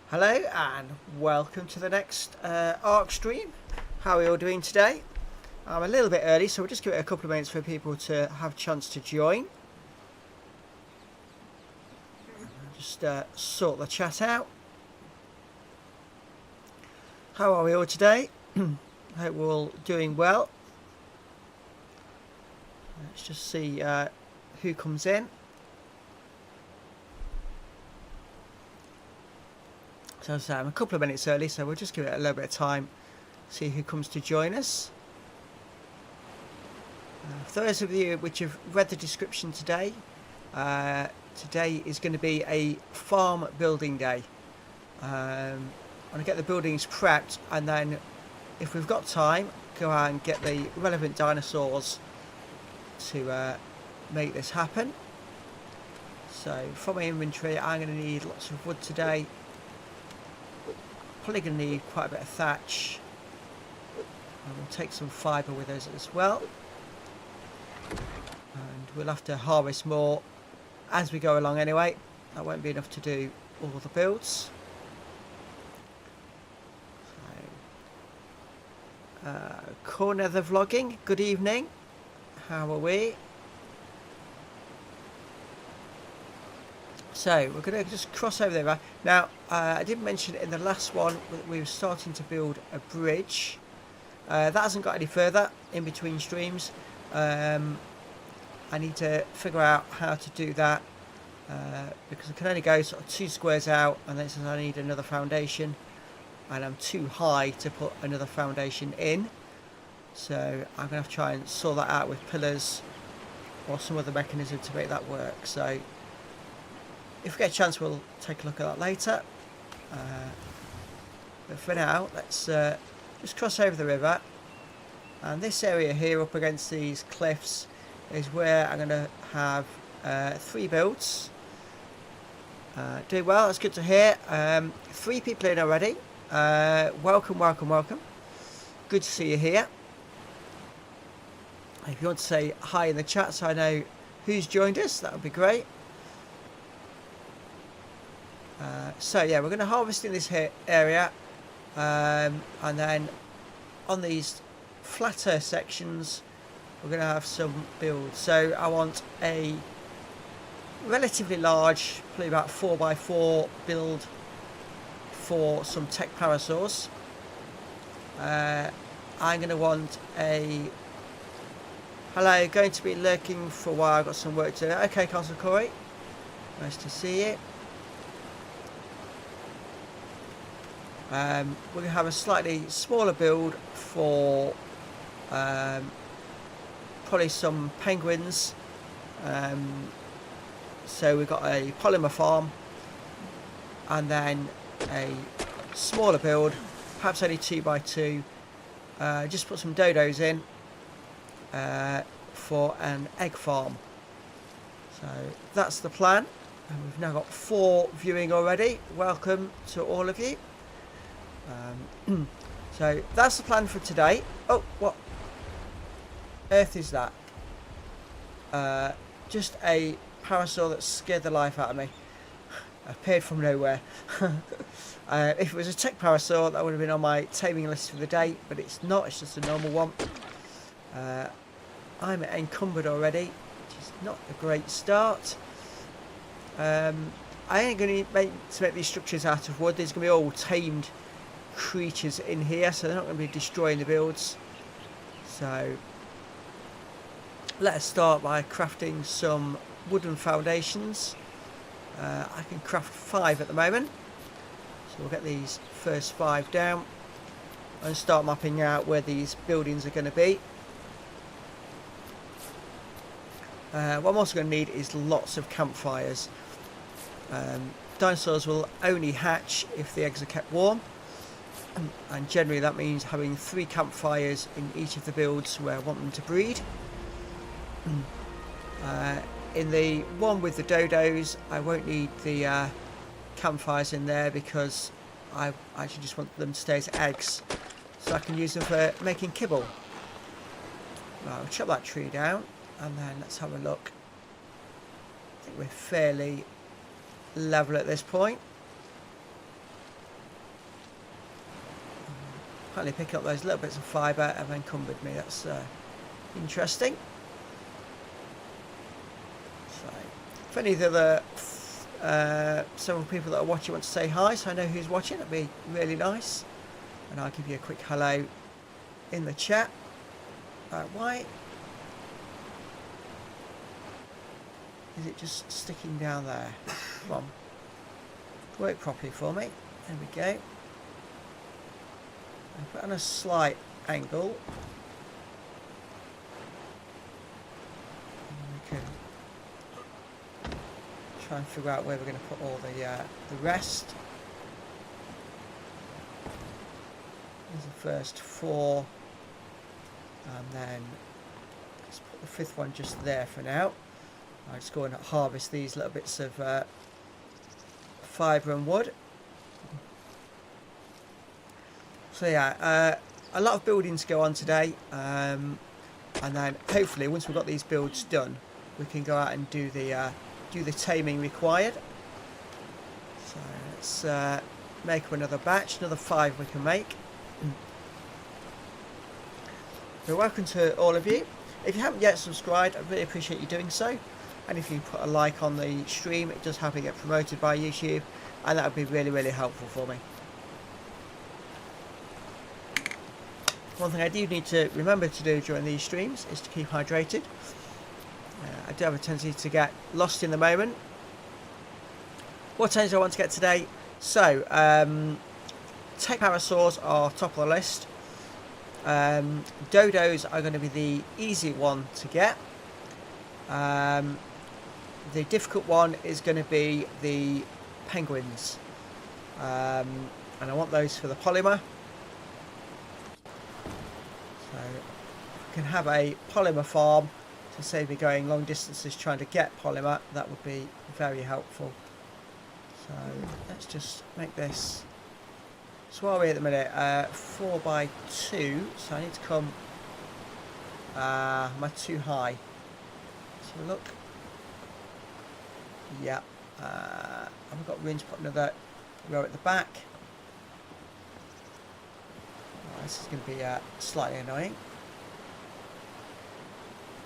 Hello and welcome to the next ARK stream. How are we all doing today? I'm a little bit early, so we'll just give it a couple of minutes for people to have a chance to join. Just sort the chat out. How are we all today? Hope we're all doing well. Let's just see who comes in. So as I say, I'm a couple of minutes early, so we'll just give it a little bit of time, see who comes to join us. For those of you which have read the description today, today is going to be a farm building day. I'm going to get the buildings prepped, and then if we've got time, go out and get the relevant dinosaurs to make this happen. So from my inventory, I'm going to need lots of wood today. Probably going to need quite a bit of thatch, and we'll take some fibre with us as well, and we'll have to harvest more as we go along anyway. That won't be enough to do all the builds. Corner the vlogging, good evening, how are we? So we're going to just cross over there. Now, I did mention in the last one that we were starting to build a bridge. That hasn't got any further in between streams. I need to figure out how to do that because I can only go sort of 2 squares out, and then it says I need another foundation, and I'm too high to put another foundation in. So I'm going to have to try and sort that out with pillars or some other mechanism to make that work. So if we get a chance, we'll take a look at that later. But for now, let's just cross over the river. And this area here up against these cliffs is where I'm going to have 3 builds. Doing well, that's good to hear. 3 people in already. Welcome, welcome, welcome. Good to see you here. If you want to say hi in the chat so I know who's joined us, that would be great. So yeah, we're going to harvest in this area, and then on these flatter sections we're going to have some builds. So I want a relatively large, probably about 4x4 build for some tech parasaurs. I'm going to want a... Hello, going to be lurking for a while, I've got some work to do. Okay, Council Corey, nice to see you. We're going to have a slightly smaller build for probably some penguins. So we've got a polymer farm, and then a smaller build, perhaps only 2x2. Just put some dodos in for an egg farm. So that's the plan, and we've now got 4 viewing already. Welcome to all of you. So that's the plan for today. Oh, what earth is that? Just a parasaur that scared the life out of me. Appeared from nowhere. If it was a tech parasaur, that would have been on my taming list for the day, but it's not. It's just a normal one. I'm encumbered already, which is not a great start. I ain't going to make these structures out of wood. There's going to be all tamed creatures in here, so they're not going to be destroying the builds. So let's start by crafting some wooden foundations. I can craft 5 at the moment, so we'll get these first 5 down and start mapping out where these buildings are going to be. What I'm also going to need is lots of campfires. Dinosaurs will only hatch if the eggs are kept warm, and generally that means having 3 campfires in each of the builds where I want them to breed. In the one with the dodos, I won't need the campfires in there because I actually just want them to stay as eggs, so I can use them for making kibble. Right, I'll chop that tree down, and then let's have a look. I think we're fairly level at this point. Apparently picking up those little bits of fibre have encumbered me. That's interesting. So, if any of the other several people that are watching want to say hi, so I know who's watching, that'd be really nice. And I'll give you a quick hello in the chat. Why is it just sticking down there? Come on. Work properly for me. There we go. And put on a slight angle. And we can try and figure out where we're going to put all the rest. There's the first 4. And then let's put the 5th one just there for now. I'll just go and harvest these little bits of fibre and wood. So yeah, a lot of building to go on today, and then hopefully once we've got these builds done, we can go out and do the taming required. So let's make up another batch, another 5 we can make. So welcome to all of you. If you haven't yet subscribed, I really appreciate you doing so. And if you put a like on the stream, it does help me get promoted by YouTube, and that would be really, really helpful for me. One thing I do need to remember to do during these streams is to keep hydrated. I do have a tendency to get lost in the moment. What ends I want to get today? So, tech parasaurs are top of the list. Dodos are going to be the easy one to get. The difficult one is going to be the penguins, and I want those for the polymer. So we can have a polymer farm to save me going long distances trying to get polymer. That would be very helpful. So let's just make this. So what are we at the minute? 4x2. So I need to come. Am I too high? So look. Yeah. I've got room to put another row at the back. Oh, this is going to be slightly annoying.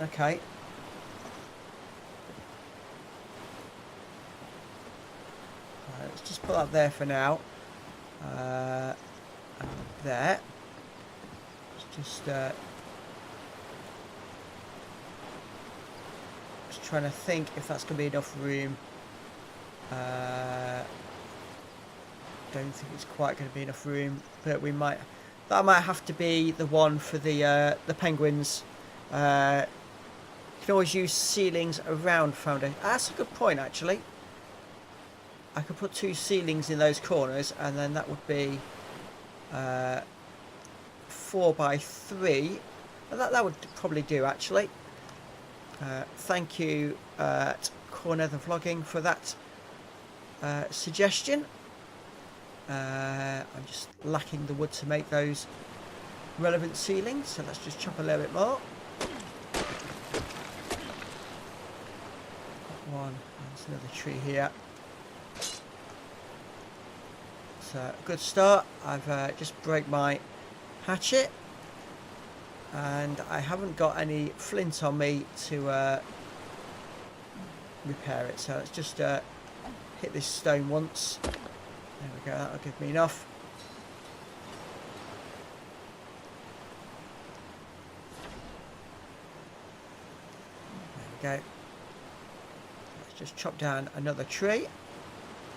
Okay. Let's just put that there for now. And there. Just trying to think if that's going to be enough room. Don't think it's quite going to be enough room, but we might. That might have to be the one for the penguins. You can always use ceilings around foundation. That's a good point, actually. I could put 2 ceilings in those corners, and then that would be 4x3. That would probably do, actually. Thank you, Corner the Vlogging, for that suggestion. I'm just lacking the wood to make those relevant ceilings, so let's just chop a little bit more. One, there's another tree here. So a good start. I've just broke my hatchet, and I haven't got any flint on me to repair it. So let's just hit this stone once. There we go. That'll give me enough. There we go. Let's just chop down another tree.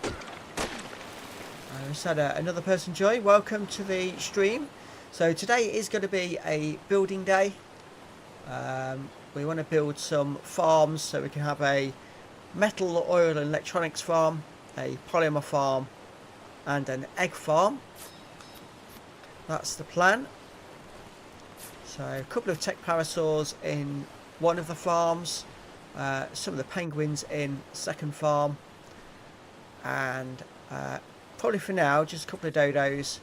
I just had another person join. Welcome to the stream. So today is going to be a building day. We want to build some farms so we can have a metal, oil and electronics farm, a polymer farm and an egg farm. That's the plan. So a couple of tech parasaurs in one of the farms, some of the penguins in second farm, and probably for now just a couple of dodos.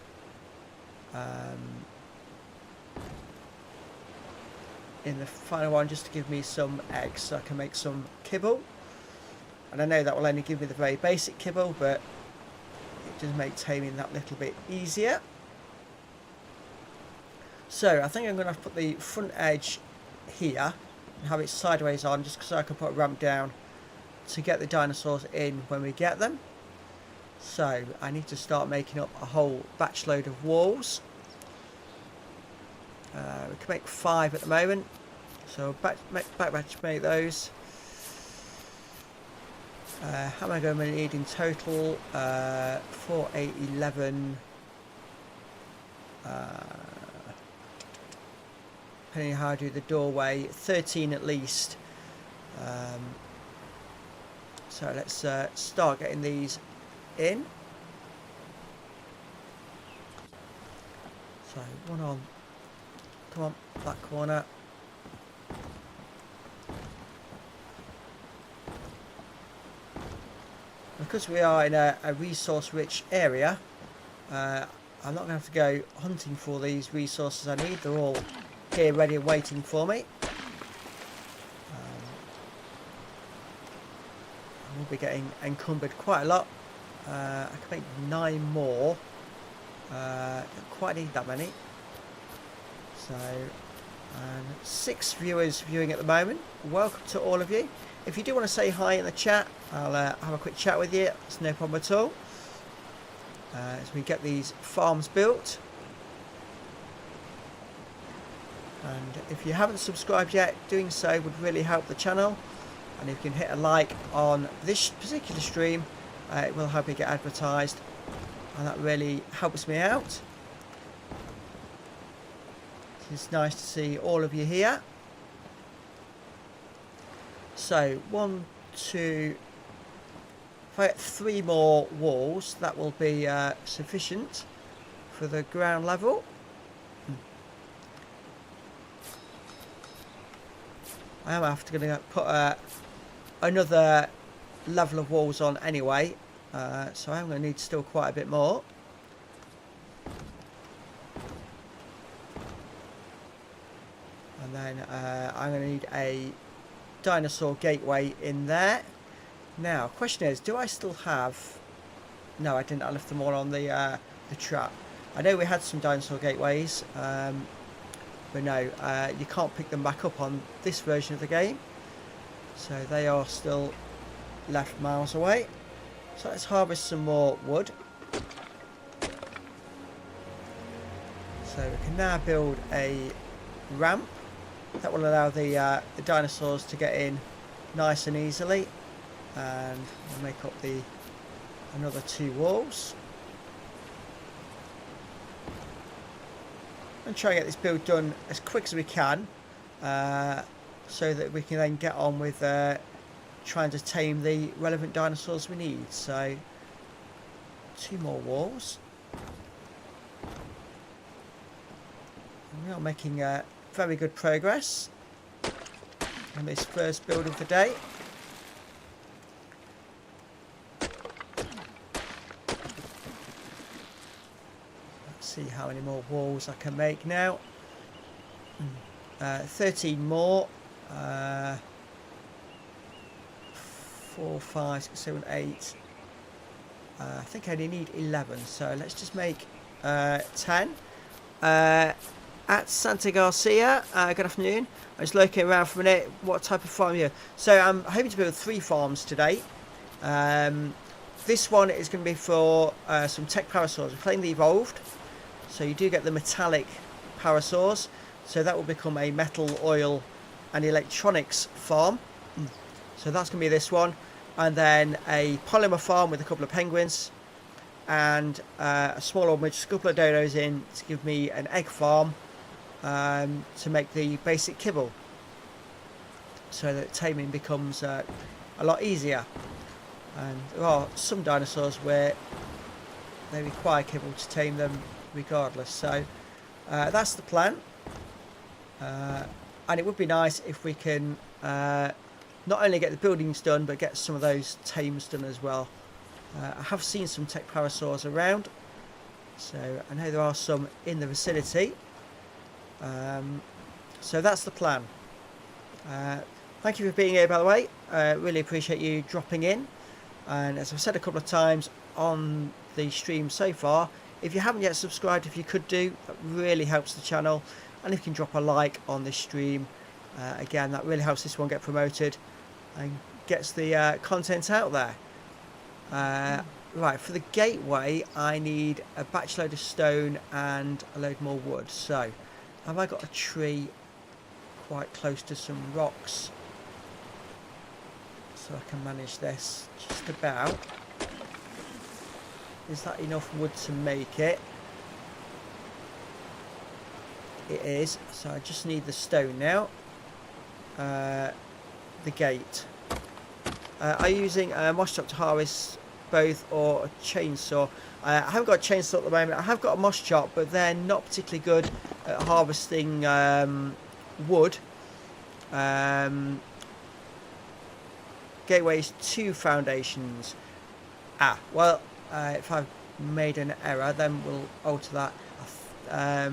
In the final one, just to give me some eggs so I can make some kibble. And I know that will only give me the very basic kibble, but it does make taming that little bit easier. So I think I'm going to put the front edge here and have it sideways on, just so I can put a ramp down to get the dinosaurs in when we get them. So I need to start making up a whole batch load of walls. We can make 5 at the moment, so batch make those. How am I going to need in total? 4, 8, 11. Depending on how I do the doorway, 13 at least. So let's start getting these in. So one on, come on, that corner. Because we are in a resource rich area, I'm not going to have to go hunting for these resources I need. They're all here ready and waiting for me. I will be getting encumbered quite a lot. I can make 9 more. Don't quite need that many. So, 6 viewers viewing at the moment. Welcome to all of you. If you do want to say hi in the chat, I'll have a quick chat with you. It's no problem at all. As we get these farms built. And if you haven't subscribed yet, doing so would really help the channel. And if you can hit a like on this particular stream, it will help me get advertised. And that really helps me out. It's nice to see all of you here. So 1, 2, if I get 3 more walls, that will be sufficient for the ground level. I am after going to put another level of walls on anyway, so I'm going to need still quite a bit more. And then I'm going to need a dinosaur gateway in there. Now, question is, do I still have... No, I didn't. I left them all on the trap. I know we had some dinosaur gateways, but no, you can't pick them back up on this version of the game. So they are still left miles away. So let's harvest some more wood. So we can now build a ramp that will allow the dinosaurs to get in nice and easily. And we'll make up another 2 walls. And try and get this build done as quick as we can, so that we can then get on with trying to tame the relevant dinosaurs we need. So 2 more walls. And we are making very good progress on this first build of the day. See how many more walls I can make now. 13 more. 4, 5, 6, 7, 8. I think I only need 11, so let's just make 10. At Santa Garcia, good afternoon. I was looking around for a minute. What type of farm here? So I'm hoping to build 3 farms today. This one is going to be for some tech parasaurs. We're playing the Evolved. So you do get the metallic parasaurs, so that will become a metal, oil and electronics farm. So that's going to be this one, and then a polymer farm with a couple of penguins, and a small one with just a couple of dodos in to give me an egg farm, to make the basic kibble, so that taming becomes a lot easier. And there are some dinosaurs where they require kibble to tame them regardless. So that's the plan, and it would be nice if we can not only get the buildings done but get some of those tames done as well. I have seen some tech parasaurs around, so I know there are some in the vicinity. So that's the plan. Thank you for being here, by the way. Really appreciate you dropping in, and as I've said a couple of times on the stream so far, If you haven't yet subscribed, if you could do, that really helps the channel. And if you can drop a like on this stream, again, that really helps this one get promoted and gets the content out there. Right, for the gateway, I need a batch load of stone and a load more wood. So, have I got a tree quite close to some rocks? So I can manage this just about. Is that enough wood to make it? It is. So I just need the stone now. The gate. Are you using a moss chop to harvest both or a chainsaw? I haven't got a chainsaw at the moment. I have got a moss chop, but they're not particularly good at harvesting wood. Gateway's 2 foundations. Well, if I've made an error, then we'll alter that.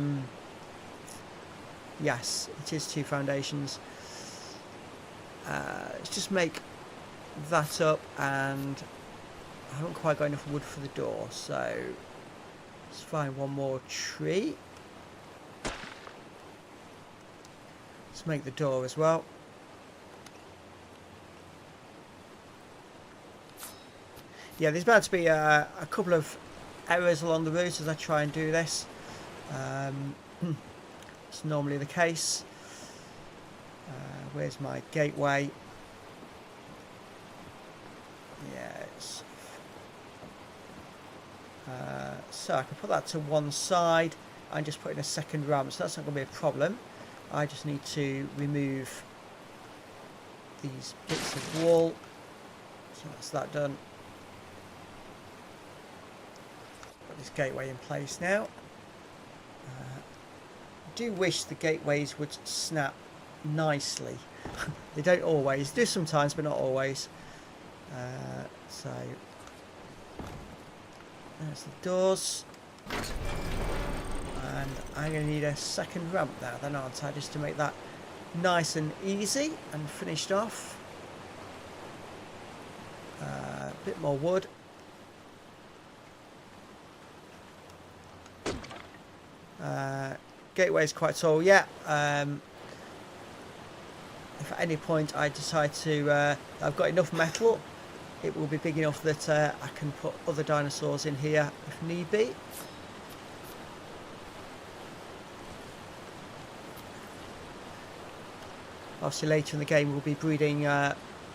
Yes, it is 2 foundations. Let's just make that up, and I haven't quite got enough wood for the door, so let's find one more tree. Let's make the door as well. Yeah, there's about to be a couple of errors along the route as I try and do this. It's normally the case. Where's my gateway? Yes. So I can put that to one side and just put in a second ramp, so that's not going to be a problem. I just need to remove these bits of wall. So that's that done. Got this gateway in place now. I do wish the gateways would snap nicely. They don't always. Do sometimes, but not always. So there's the doors, and I'm going to need a second ramp now, then, aren't I, just to make that nice and easy and finished off. A bit more wood. Gateway is quite tall, yeah. If at any point I decide to, I've got enough metal, it will be big enough that I can put other dinosaurs in here if need be. Obviously later in the game we'll be breeding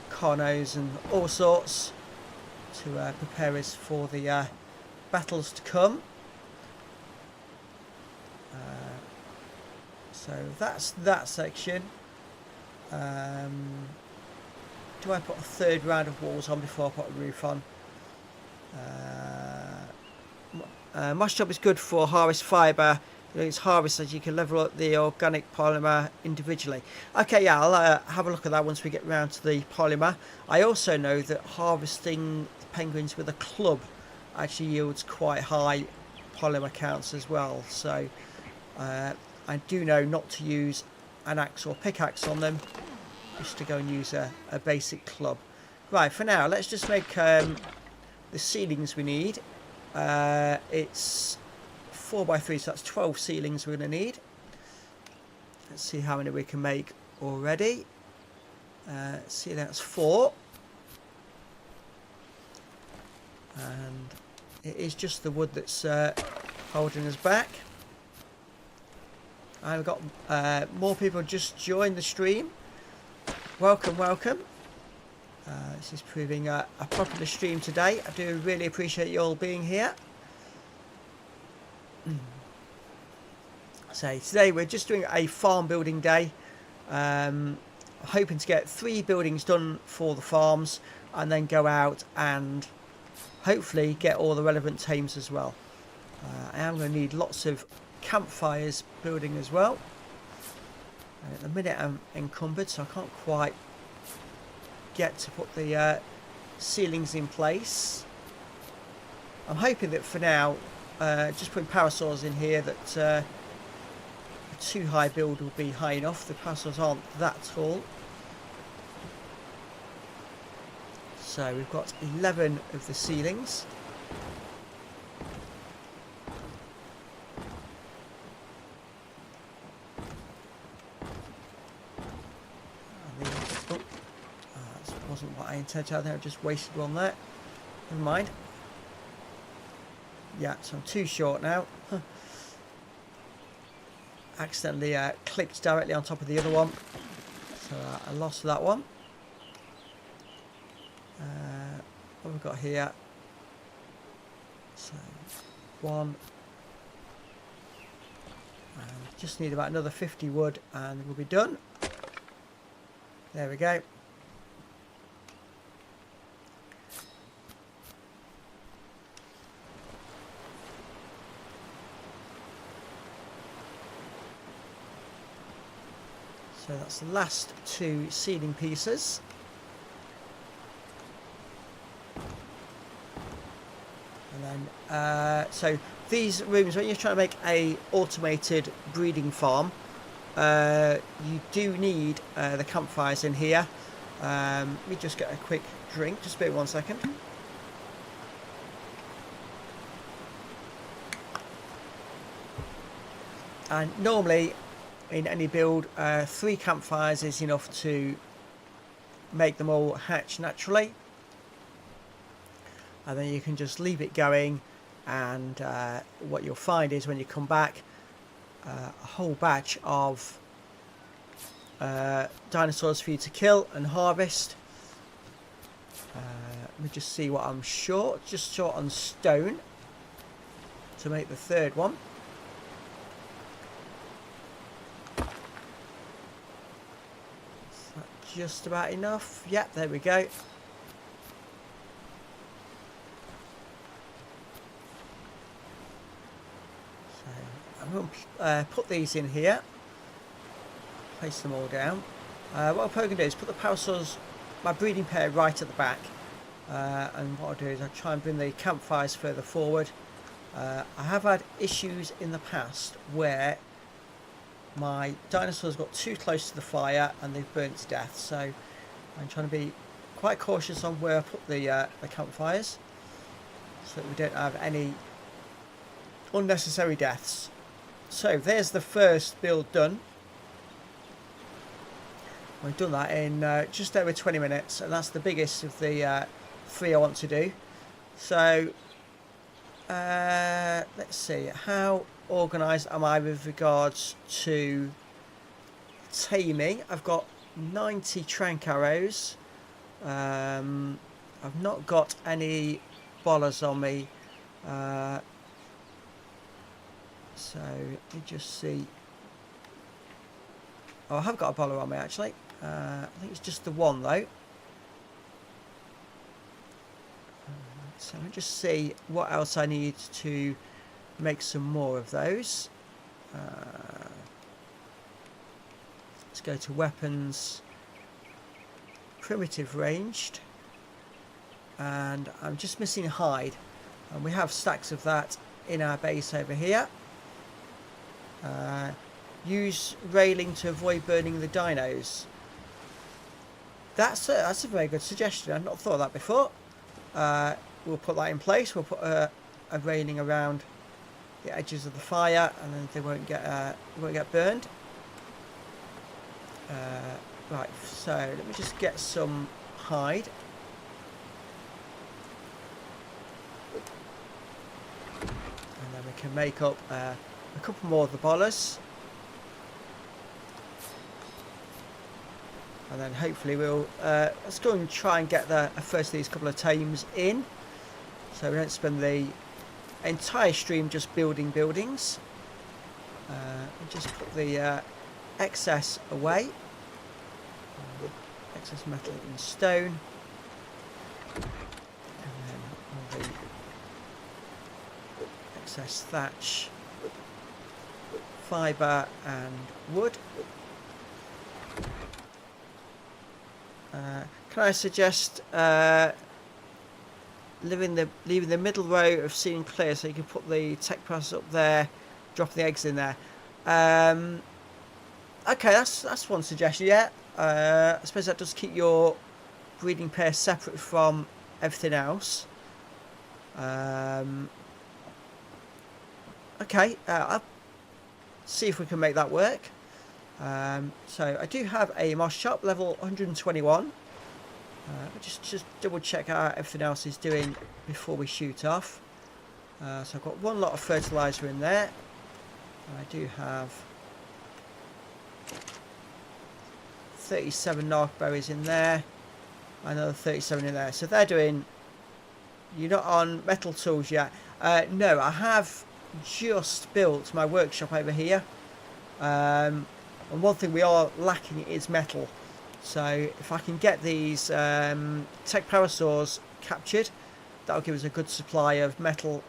carnos and all sorts to prepare us for the battles to come. So that's that section. Do I put a third round of walls on before I put a roof on? Moss chop is good for harvest fibre. It's harvested, you can level up the organic polymer individually. Okay, yeah, I'll have a look at that once we get round to the polymer. I also know that harvesting penguins with a club actually yields quite high polymer counts as well. So I do know not to use an axe or pickaxe on them, just to go and use a basic club. Right, for now, let's just make the ceilings we need. It's 4x3, so that's 12 ceilings we're going to need. Let's see how many we can make already. See, that's 4. And it is just the wood that's holding us back. I've got more people just joined the stream. Welcome, welcome. This is proving a popular stream today. I do really appreciate you all being here. So today we're just doing a farm building day. Hoping to get 3 buildings done for the farms and then go out and hopefully get all the relevant tames as well. I am going to need lots of campfires building as well. And at the minute I'm encumbered, so I can't quite get to put the ceilings in place. I'm hoping that for now, just putting power saws in here, that a 2 high build will be high enough. The power saws aren't that tall. So we've got 11 of the ceilings. wasn't what I intended. I think I just wasted one there. Never mind. Yeah, so I'm too short now. Accidentally clicked directly on top of the other one. So I lost that one. What have we got here? So, one. And just need about another 50 wood and we'll be done. There we go. So that's the last 2 ceiling pieces. And then, so these rooms, when you're trying to make a automated breeding farm, you do need the campfires in here. Let me just get a quick drink, just wait 1 second. And normally, in any build, 3 campfires is enough to make them all hatch naturally. And then you can just leave it going, and what you'll find is when you come back, a whole batch of dinosaurs for you to kill and harvest. Let me just see what I'm short. Just short on stone to make the 3rd one. Is that just about enough? Yep, there we go. I'm going to put these in here, place them all down. What I'm probably going to do is put the power source, my breeding pair, right at the back, and what I'll do is I'll try and bring the campfires further forward. I have had issues in the past where my dinosaurs got too close to the fire and they've burnt to death, so I'm trying to be quite cautious on where I put the campfires so that we don't have any unnecessary deaths. So there's the first build done. We've done that in just over 20 minutes, and that's the biggest of the 3 I want to do. So let's see, how organised am I with regards to taming? I've got 90 trank arrows. I've not got any bollers on me. So let me just see. Oh, I have got a boller on me actually. I think it's just the one though. So let me just see what else I need to make some more of those. Let's go to weapons, primitive ranged, and I'm just missing hide, and we have stacks of that in our base over here. Use railing to avoid burning the dinos. That's a very good suggestion. I've not thought of that before. We'll put that in place. We'll put a railing around the edges of the fire, and then they won't get burned. Right. So let me just get some hide. And then we can make up a couple more of the bollers, and then hopefully we'll let's go and try and get the first of these couple of tames in, so we don't spend the entire stream just building buildings. And just put the excess away, excess metal and stone, and then all the excess thatch, fibre and wood. Can I suggest leaving the middle row of ceiling clear so you can put the tech press up there, drop the eggs in there? Okay, that's one suggestion. Yeah, I suppose that does keep your breeding pair separate from everything else. Okay, I'll see if we can make that work. So I do have a moss shop level 121. Just double check how everything else is doing before we shoot off. So I've got one lot of fertilizer in there. I do have 37 narc berries in there. Another 37 in there. So they're doing... You're not on metal tools yet? No, I have just built my workshop over here. And one thing we are lacking is metal. So if I can get these tech parasaurs captured, that'll give us a good supply of metal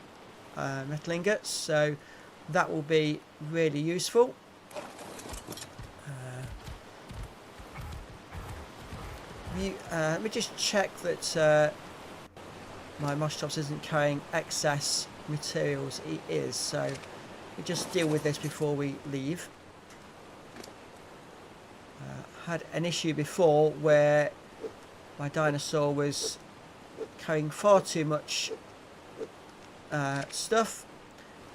ingots. So that will be really useful. Let me just check that my mosh tops isn't carrying excess materials. It is, so we just deal with this before we leave. Had an issue before where my dinosaur was carrying far too much stuff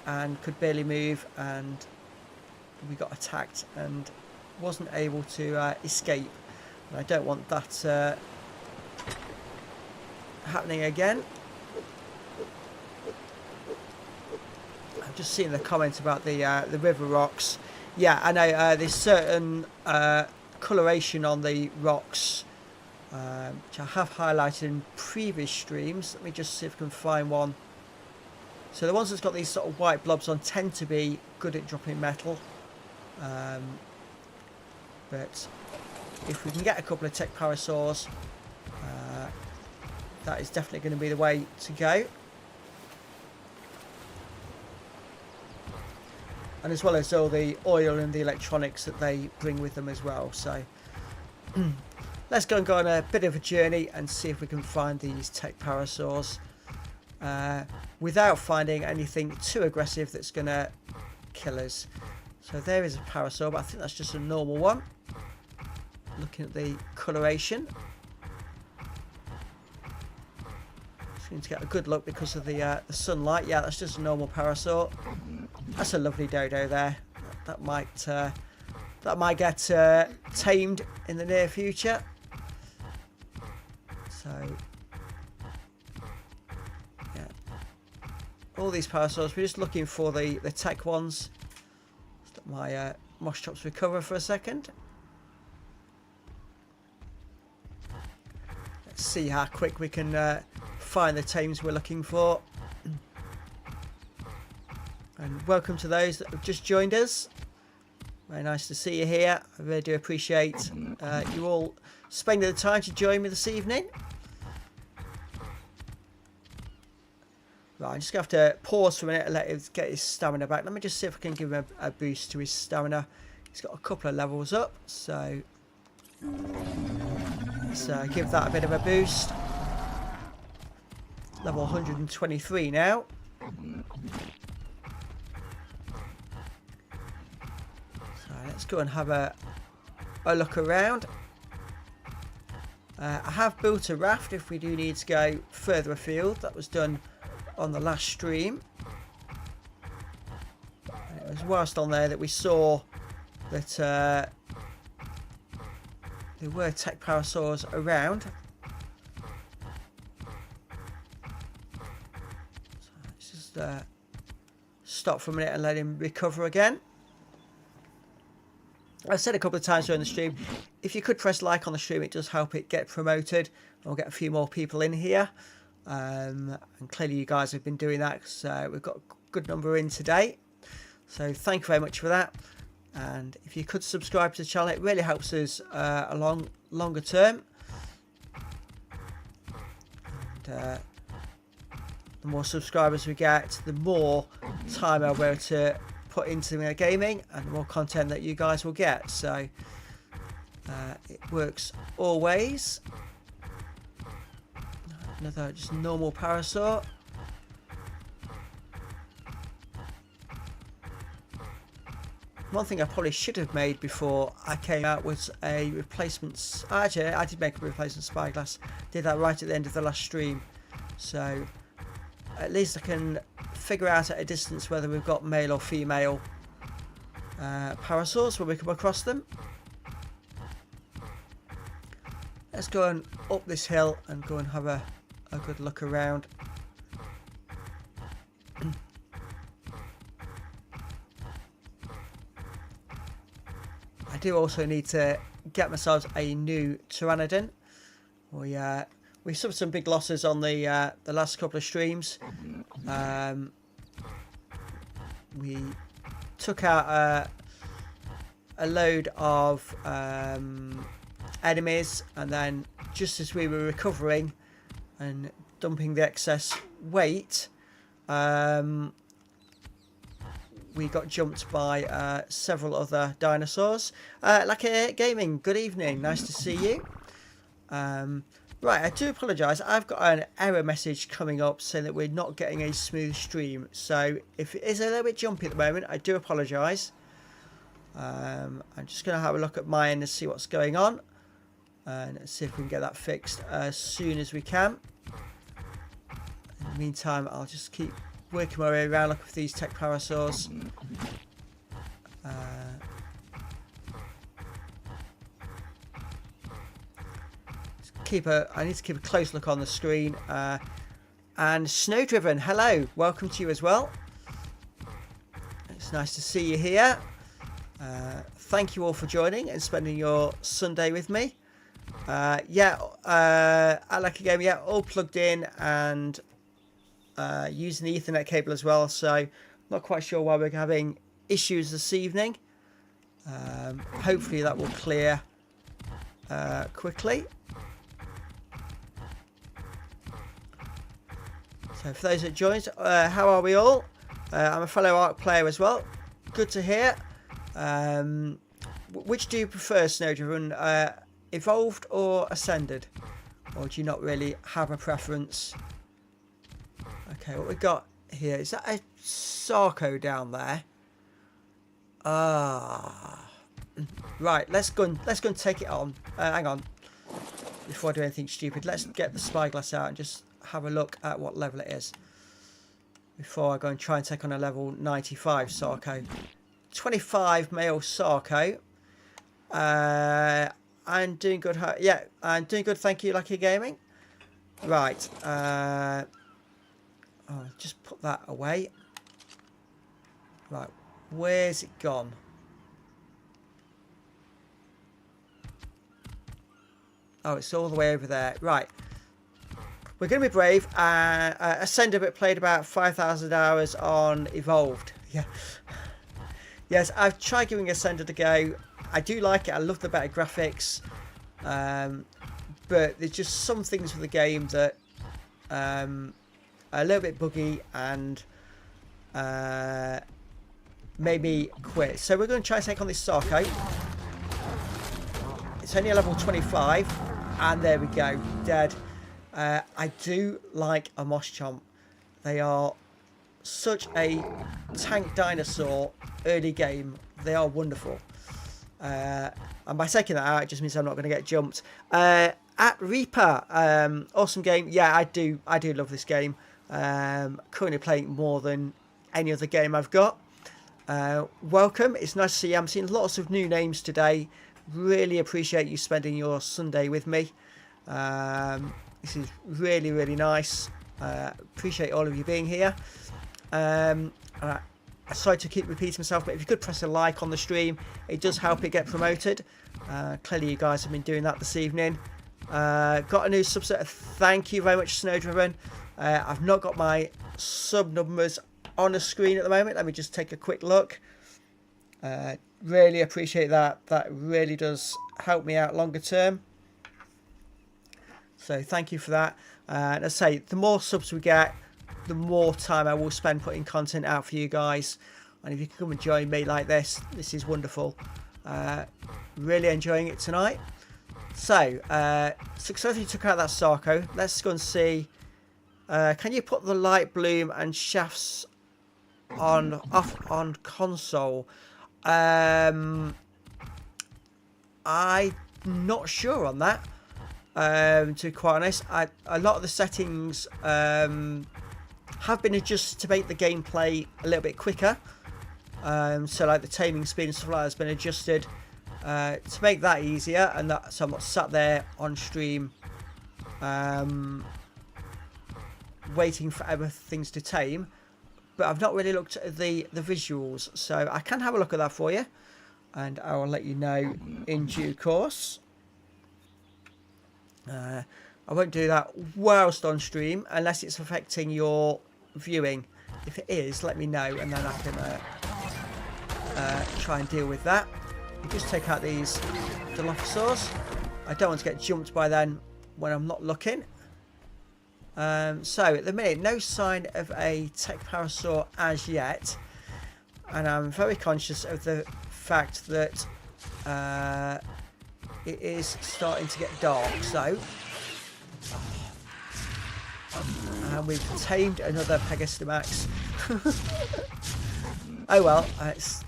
and could barely move, and we got attacked and wasn't able to escape. And I don't want that happening again. I've just seen the comment about the river rocks. Yeah, I know there's certain coloration on the rocks, which I have highlighted in previous streams. Let me just see if I can find one. So the ones that's got these sort of white blobs on tend to be good at dropping metal, but if we can get a couple of tech parasaurs, that is definitely going to be the way to go. And as well as all the oil and the electronics that they bring with them as well. So let's go on a bit of a journey and see if we can find these tech parasaurs without finding anything too aggressive that's going to kill us. So there is a parasaur, but I think that's just a normal one. Looking at the coloration, just need to get a good look because of the sunlight. Yeah, that's just a normal parasaur. That's a lovely dodo there. That might get tamed in the near future. So yeah, all these parasaurs. We're just looking for the tech ones. Just let my mosh tops recover for a second. Let's see how quick we can find the tames we're looking for. And welcome to those that have just joined us. Very nice to see you here. I really do appreciate you all spending the time to join me this evening. Right, I'm just going to have to pause for a minute and let him get his stamina back. Let me just see if I can give him a boost to his stamina. He's got a couple of levels up, so let's give that a bit of a boost. Level 123 now. So let's go and have a look around. I have built a raft if we do need to go further afield. That was done on the last stream. And it was whilst on there that we saw that there were tech parasaurs around. So let's just stop for a minute and let him recover again. I've said a couple of times during the stream, if you could press like on the stream, it does help it get promoted. We'll get a few more people in here. And clearly you guys have been doing that, so we've got a good number in today. So thank you very much for that. And if you could subscribe to the channel, it really helps us along longer term. And the more subscribers we get, the more time I'll be able to put into my gaming and the more content that you guys will get. So it works always. Another just normal parasaur. One thing I probably should have made before I came out was a replacement. Actually, I did make a replacement spyglass. Did that right at the end of the last stream. So at least I can figure out at a distance whether we've got male or female parasaurs when we come across them. let's go and up this hill and go and have a good look around. I do also need to get myself a new Pteranodon. We suffered some big losses on the last couple of streams. We took out a load of enemies, and then just as we were recovering and dumping the excess weight, we got jumped by several other dinosaurs. Lucky Gaming, good evening, nice to see you. Right, I do apologise. I've got an error message coming up saying that we're not getting a smooth stream. So if it is a little bit jumpy at the moment, I do apologise. I'm just going to have a look at mine and see what's going on. And see if we can get that fixed as soon as we can. In the meantime, I'll just keep working my way around looking for these tech parasaurs. I need to keep a close look on the screen. And Snowdriven, hello, welcome to you as well. It's nice to see you here. Thank you all for joining and spending your Sunday with me. I like a game, yeah, all plugged in and using the Ethernet cable as well, so not quite sure why we're having issues this evening. Hopefully that will clear quickly. So for those that joined, how are we all? I'm a fellow ARK player as well. Good to hear. Which do you prefer, Snowdriven? Evolved or Ascended? Or do you not really have a preference? Okay, what we got here, is that a Sarco down there? Right, let's go and take it on. Hang on. Before I do anything stupid, let's get the spyglass out and just have a look at what level it is before I go and try and take on a level 95 Sarco. 25 male Sarco. I'm doing good. Yeah, I'm doing good. Thank you, Lucky Gaming. Right. I'll just put that away. Right. Where's it gone? Oh, it's all the way over there. Right. We're going to be brave. Ascender, but played about 5,000 hours on Evolved. Yeah. Yes, I've tried giving Ascender a go. I do like it. I love the better graphics. But there's just some things with the game that are a little bit buggy and made me quit. So we're going to try and take on this Sarco. It's only a level 25. And there we go. Dead. I do like a Moschomp. They are such a tank dinosaur early game. They are wonderful. And by taking that out, it just means I'm not going to get jumped. At Reaper, awesome game. Yeah, I do love this game. Currently playing more than any other game I've got. Welcome. It's nice to see you. I'm seeing lots of new names today. Really appreciate you spending your Sunday with me. This is really, really nice. Appreciate all of you being here. Sorry to keep repeating myself, but if you could press a like on the stream, it does help it get promoted. Clearly you guys have been doing that this evening. Got a new subset. Thank you very much, Snowdriven. I've not got my sub numbers on the screen at the moment. Let me just take a quick look. Really appreciate that. That really does help me out longer term. So thank you for that. And as I say, the more subs we get, the more time I will spend putting content out for you guys. And if you can come and join me like this is wonderful. Really enjoying it tonight. So, successfully took out that Sarco. Let's go and see. Can you put the light bloom and shafts off on console? I'm not sure on that. To be quite honest, a lot of the settings have been adjusted to make the gameplay a little bit quicker. So like the taming speed and stuff like that has been adjusted. to make that easier, and that so I'm not sat there on stream waiting for other things to tame. But I've not really looked at the visuals, so I can have a look at that for you, and I will let you know in due course. I won't do that whilst on stream unless it's affecting your viewing. If it is, let me know, and then I can try and deal with that. You just take out these Dilophosaurs. I don't want to get jumped by them when I'm not looking. So at the minute, no sign of a Tech-Parasaur as yet, and I'm very conscious of the fact that it is starting to get dark. So, and we've tamed another Pegastamax. Oh well, it's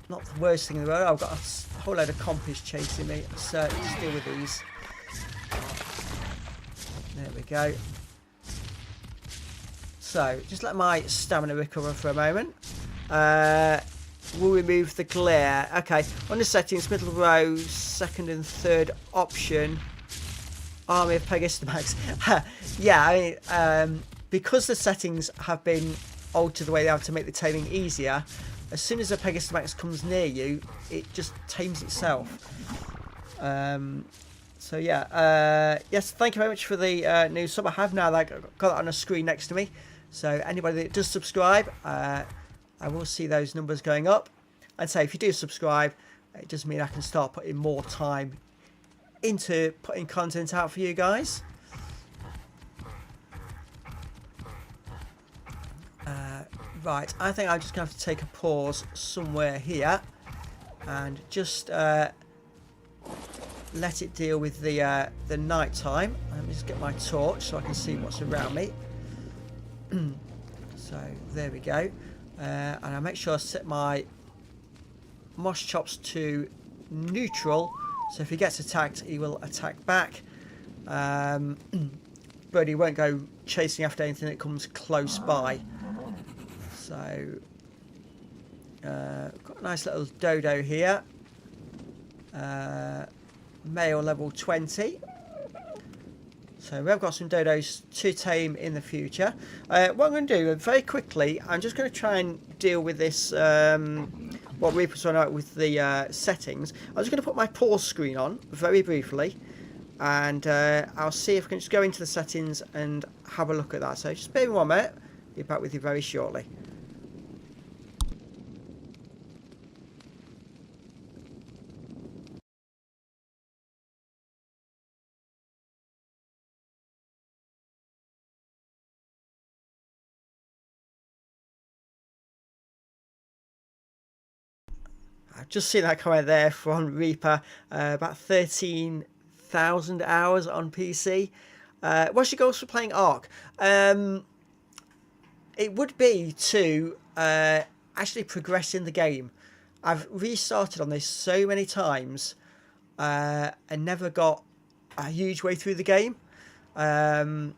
not the worst thing in the world. I've got a whole load of compies chasing me, so just deal with these. There we go. So, just let my stamina recover for a moment. We'll remove the glare. Okay, on the settings, middle row, second and third option, Army of Pegastamax. Yeah, I mean, because the settings have been altered the way they have to make the taming easier, as soon as a Pegastamax comes near you, it just tames itself. So yeah, yes, thank you very much for the new sub. I have now got that on a screen next to me. So anybody that does subscribe, I will see those numbers going up. And so if you do subscribe, it does mean I can start putting more time into putting content out for you guys. Right, I think I'm just going to have to take a pause somewhere here and just let it deal with the night time. Let me just get my torch so I can see what's around me. So there we go, and I make sure I set my Moss Chops to neutral, so if he gets attacked he will attack back, but he won't go chasing after anything that comes close by. So got a nice little dodo here, male level 20. So we have got some dodos to tame in the future. What I'm going to do very quickly, I'm just going to try and deal with this, what Reaper's run out with the settings. I'm just going to put my pause screen on very briefly, and I'll see if I can just go into the settings and have a look at that. So just bear with me 1 minute, be back with you very shortly. I've just seen that comment there from Reaper, about 13,000 hours on PC. What's your goals for playing ARK? It would be to actually progress in the game. I've restarted on this so many times and never got a huge way through the game. On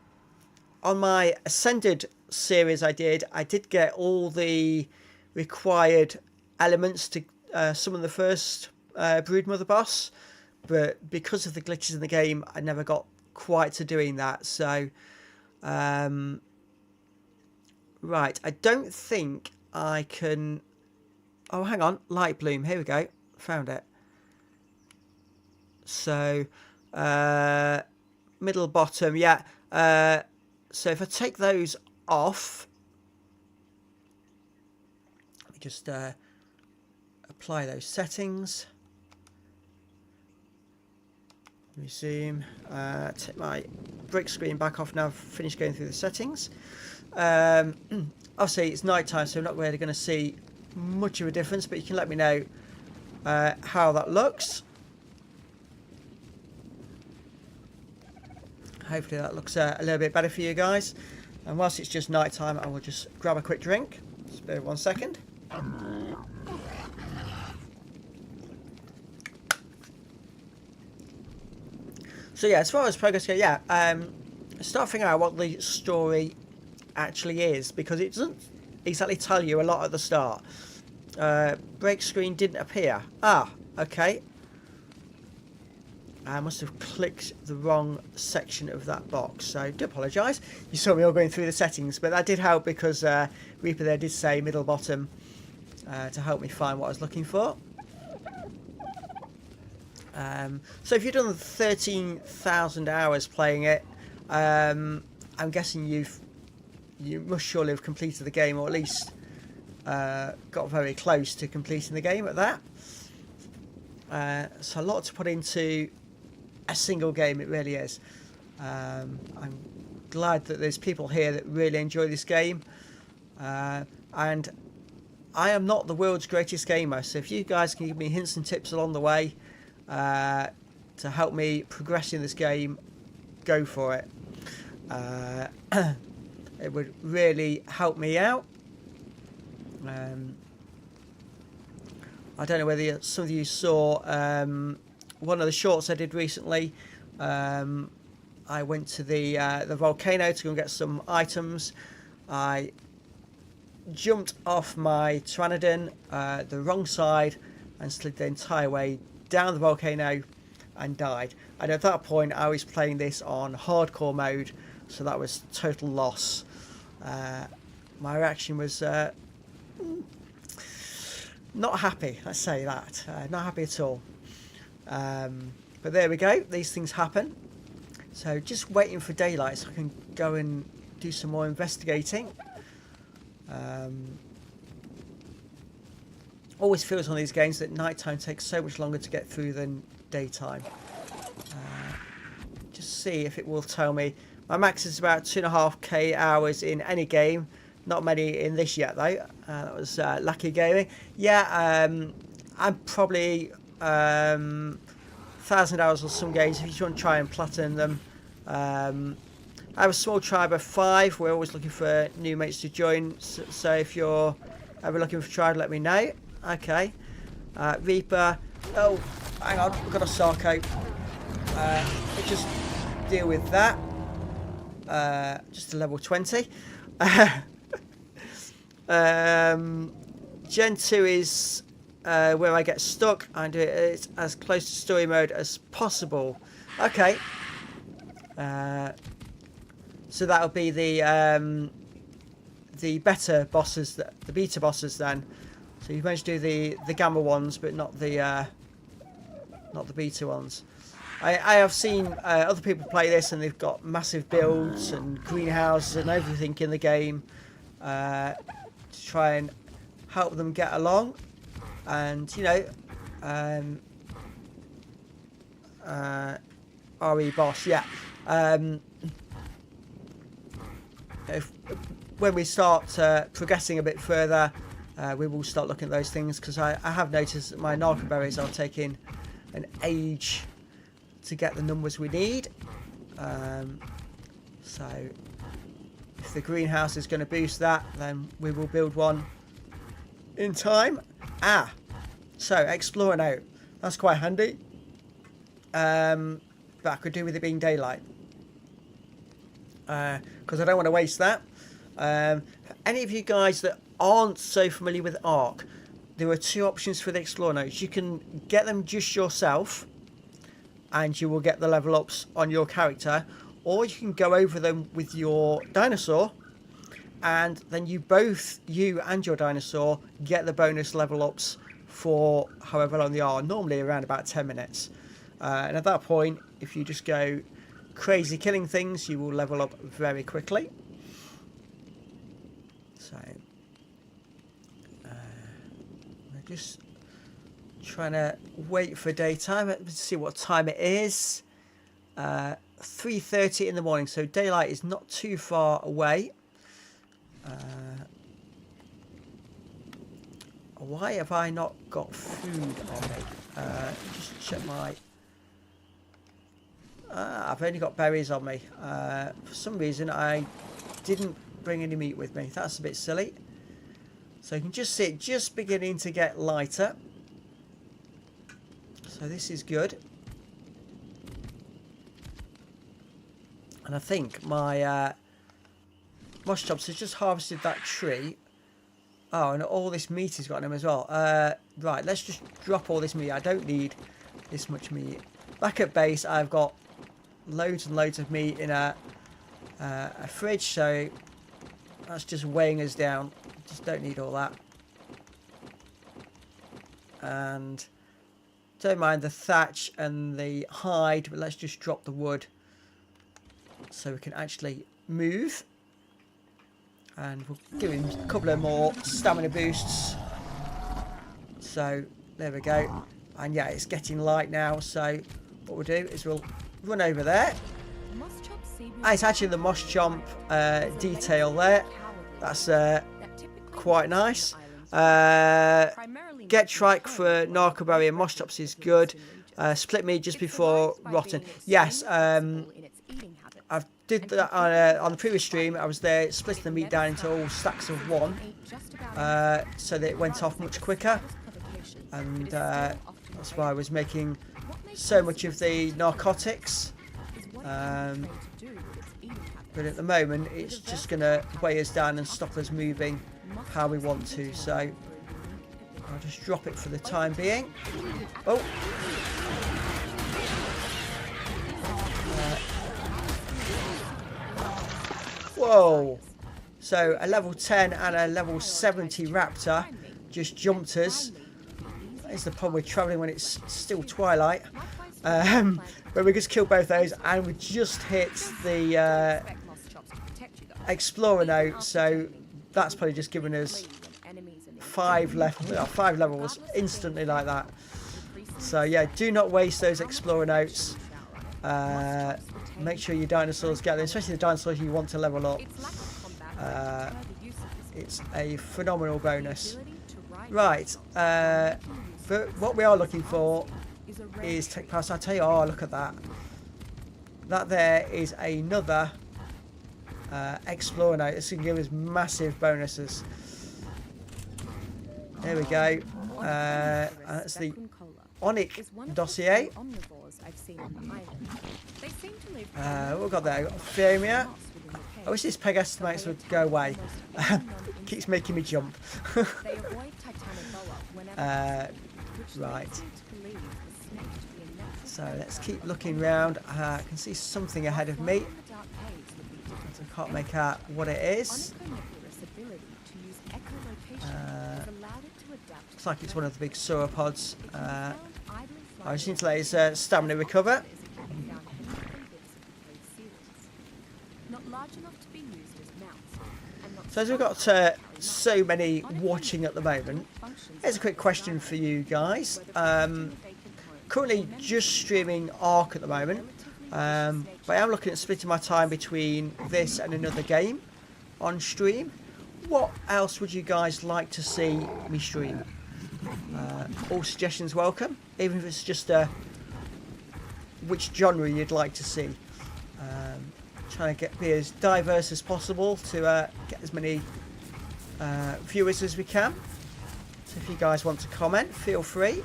my Ascended series I did get all the required elements to summon the first Broodmother boss, but because of the glitches in the game I never got quite to doing that. So right, I don't think I can... Oh, hang on, Light Bloom, here we go, found it. So middle, bottom, yeah. So if I take those off, let me just apply those settings. Resume. Take my brick screen back off now. I've finished going through the settings. Obviously it's night time, so I'm not really going to see much of a difference, but you can let me know how that looks. Hopefully that looks a little bit better for you guys. And whilst it's just night time, I will just grab a quick drink. Just bear 1 second. So yeah, as far as progress goes, yeah, start figuring out what the story actually is, because it doesn't exactly tell you a lot at the start. Break screen didn't appear. Ah, okay. I must have clicked the wrong section of that box, so I do apologise. You saw me all going through the settings, but that did help because Reaper there did say middle bottom to help me find what I was looking for. So if you've done 13,000 hours playing it, I'm guessing you must surely have completed the game, or at least got very close to completing the game at that. So a lot to put into a single game, it really is. I'm glad that there's people here that really enjoy this game, and I am not the world's greatest gamer, so if you guys can give me hints and tips along the way to help me progress in this game, go for it. It would really help me out. I don't know whether some of you saw one of the shorts I did recently. I went to the volcano to go and get some items. I jumped off my Pteranodon the wrong side and slid the entire way down the volcano and died. And at that point I was playing this on hardcore mode, so that was total loss. My reaction was not happy, let's say that. Not happy at all. But there we go, these things happen. So just waiting for daylight so I can go and do some more investigating. Always feels on these games that nighttime takes so much longer to get through than daytime. Just see if it will tell me. My max is about 2.5k hours in any game. Not many in this yet though. That was lucky gaming. Yeah, I'm probably 1,000 hours on some games if you want to try and platinum them. I have a small tribe of 5. We're always looking for new mates to join. So if you're ever looking for a tribe, let me know. Okay. Reaper. Oh, hang on. We've got a Sarco. Let's just deal with that. Just a level 20. Gen 2 is where I get stuck and do it as close to story mode as possible. Okay. So that'll be the better bosses, the beta bosses then. So you've managed to do the gamma ones, but not the beta ones. I have seen other people play this and they've got massive builds and greenhouses and everything in the game to try and help them get along. And you know, RE boss, yeah. When we start progressing a bit further, we will start looking at those things, because I have noticed that my narco berries are taking an age to get the numbers we need. So if the greenhouse is going to boost that, then we will build one in time. So exploring out, that's quite handy. But I could do with it being daylight, because I don't want to waste that. For any of you guys that aren't so familiar with ARK, there are 2 options for the explore notes. You can get them just yourself and you will get the level ups on your character, or you can go over them with your dinosaur and then you and your dinosaur get the bonus level ups for however long they are, normally around about 10 minutes. And at that point, if you just go crazy killing things, you will level up very quickly. So I'm just trying to wait for daytime. Let's see what time it is. 3:30 in the morning, so daylight is not too far away. Why have I not got food on me? Just check my... I've only got berries on me. For some reason I didn't bring any meat with me. That's a bit silly. So you can just see it just beginning to get lighter. So this is good. And I think my Mosh Chops has just harvested that tree. Oh, and all this meat has got in them as well. Right, let's just drop all this meat. I don't need this much meat. back at base, I've got loads and loads of meat in a fridge, so that's just weighing us down. Just don't need all that. And don't mind the thatch and the hide, but let's just drop the wood so we can actually move. And we'll give him a couple of more stamina boosts. So there we go. And yeah, it's getting light now, so what we'll do is we'll run over there. It's actually the moss chomp detail there. That's quite nice. Get trike for narcoberry and moss chops is good. Split meat just before rotten. Yes, I did that on the previous stream. I was there splitting the meat down into all stacks of one, so that it went off much quicker. And that's why I was making so much of the narcotics. But at the moment, it's just going to weigh us down and stop us moving how we want to. So I'll just drop it for the time being. Oh. Whoa. So a level 10 and a level 70 raptor just jumped us. That is the problem with travelling when it's still twilight. But we just killed both those, and we just hit the explorer note, so that's probably just given us 5 levels instantly like that. So yeah, do not waste those explorer notes. Make sure your dinosaurs get them, especially the dinosaurs you want to level up. It's a phenomenal bonus. Right, but what we are looking for is tech pass. I'll tell you, oh look at that. That there is another explorer note. This can give us massive bonuses. There we go. That's the Onic dossier. What we got there? We've got Femia. I wish this peg estimates would go away. Keeps making me jump. Right. So let's keep looking round. I can see something ahead of me. I can't make out what it is. Looks like it's one of the big sauropods. I just need to let his stamina recover. So as we've got so many watching at the moment, here's a quick question for you guys. Currently just streaming ARK at the moment, but I am looking at splitting my time between this and another game on stream. What else would you guys like to see me stream? All suggestions welcome, even if it's just which genre you'd like to see. Trying to be as diverse as possible to get as many viewers as we can. So if you guys want to comment, feel free.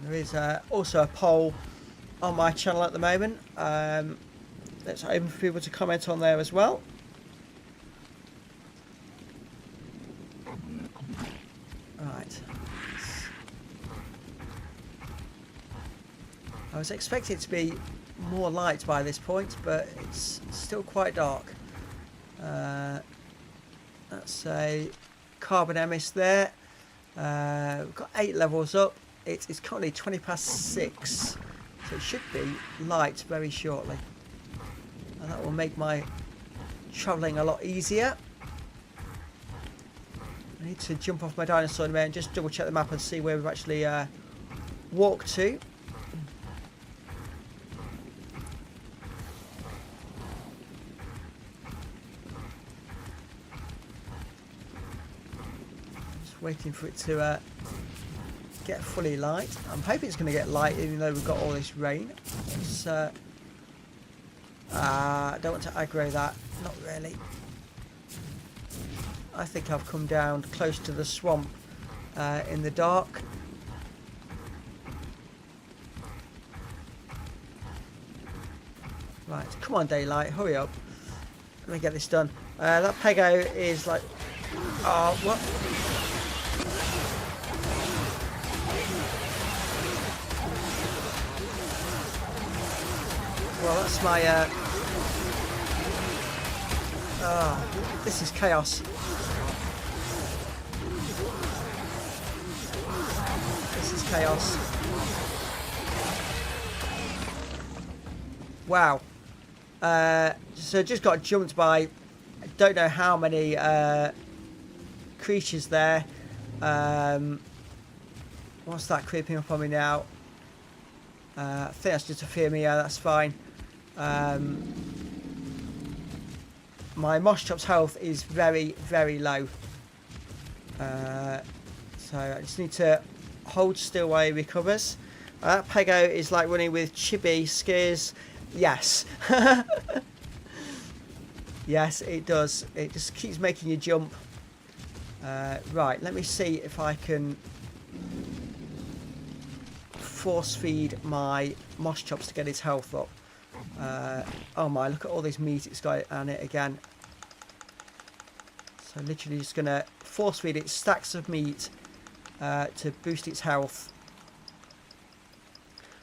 There is also a poll on my channel at the moment. That's open for people to comment on there as well. Right. I was expecting it to be more light by this point, but it's still quite dark. That's a carbon emis there. We've got 8 levels up. It's currently 20 past 6, so it should be light very shortly. And that will make my travelling a lot easier. I need to jump off my dinosaur in a minute and just double check the map and see where we've actually walked to. Just waiting for it to get fully light. I'm hoping it's going to get light even though we've got all this rain. It's, I don't want to aggro that, not really. I think I've come down close to the swamp in the dark. Right, come on daylight, hurry up. Let me get this done. That pego is like... Oh, what? Well, that's my... this is chaos. This is chaos. Wow. So just got jumped by... I don't know how many creatures there. What's that creeping up on me now? I think that's just a fear me. Yeah, that's fine. My Moss Chop's health is very, very low. So I just need to hold still while he recovers. That Pego is like running with Chibi Scares. Yes. Yes, it does. It just keeps making you jump. Right, let me see if I can force feed my Moss Chops to get its health up. Oh my, look at all this meat it's got on it again. So literally just going to force feed it stacks of meat to boost its health.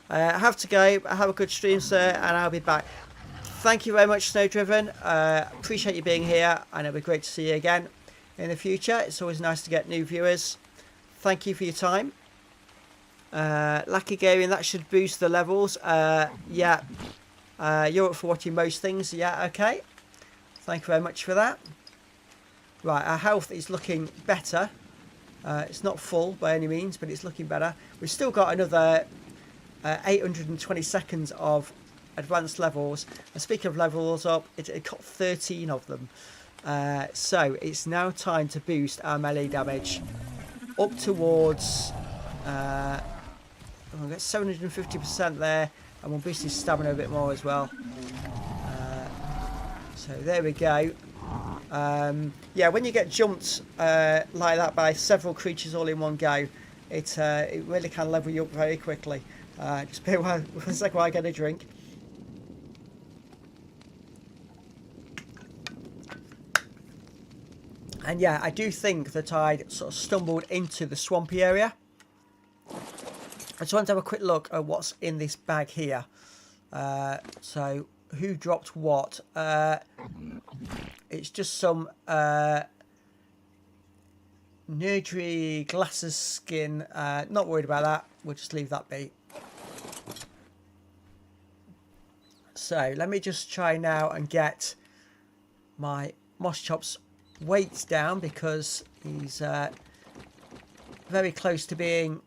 I have to go. Have a good stream, sir, and I'll be back. Thank you very much, Snowdriven. Appreciate you being here, and it'll be great to see you again in the future. It's always nice to get new viewers. Thank you for your time. Lucky Gaming, that should boost the levels. Yeah. You're up for watching most things. Yeah, okay. Thank you very much for that. Right, our health is looking better. It's not full by any means, but it's looking better. We've still got another 820 seconds of advanced levels. And speaking of levels up, it got 13 of them. So it's now time to boost our melee damage up towards... we'll get 750% there, and we'll boost his stamina a bit more as well. So there we go. Yeah, when you get jumped like that by several creatures all in one go, it really can level you up very quickly. Just bear with a second while I get a drink. And yeah, I do think that I'd sort of stumbled into the swampy area. I just want to have a quick look at what's in this bag here. So, who dropped what? It's just some Nerdry glasses skin. Not worried about that. We'll just leave that be. So, let me just try now and get my Moss Chop's weight down, because he's very close to being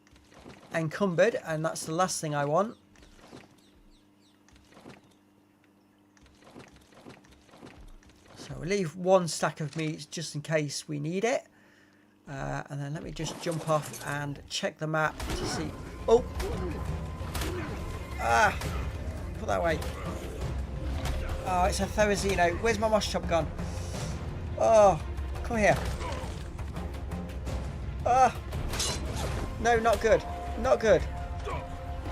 encumbered, and that's the last thing I want. So we'll leave one stack of meat just in case we need it, and then let me just jump off and check the map to see. Oh, put that away. Oh, it's a Therizino. Where's my Moss Chop gone? Oh, come here. No, not good. Not good.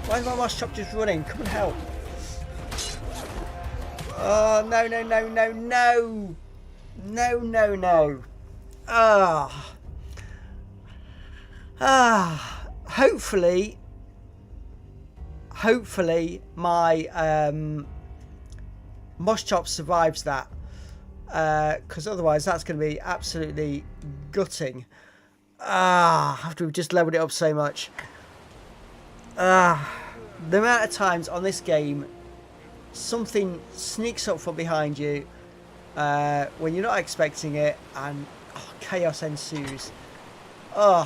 Why is my Moss Chop just running? Come and help. Oh, no, no, no, no, no. No, no, no. Hopefully my Moss Chop survives that. Because otherwise that's going to be absolutely gutting. After we've just leveled it up so much. The amount of times on this game something sneaks up from behind you when you're not expecting it, and chaos ensues. Right,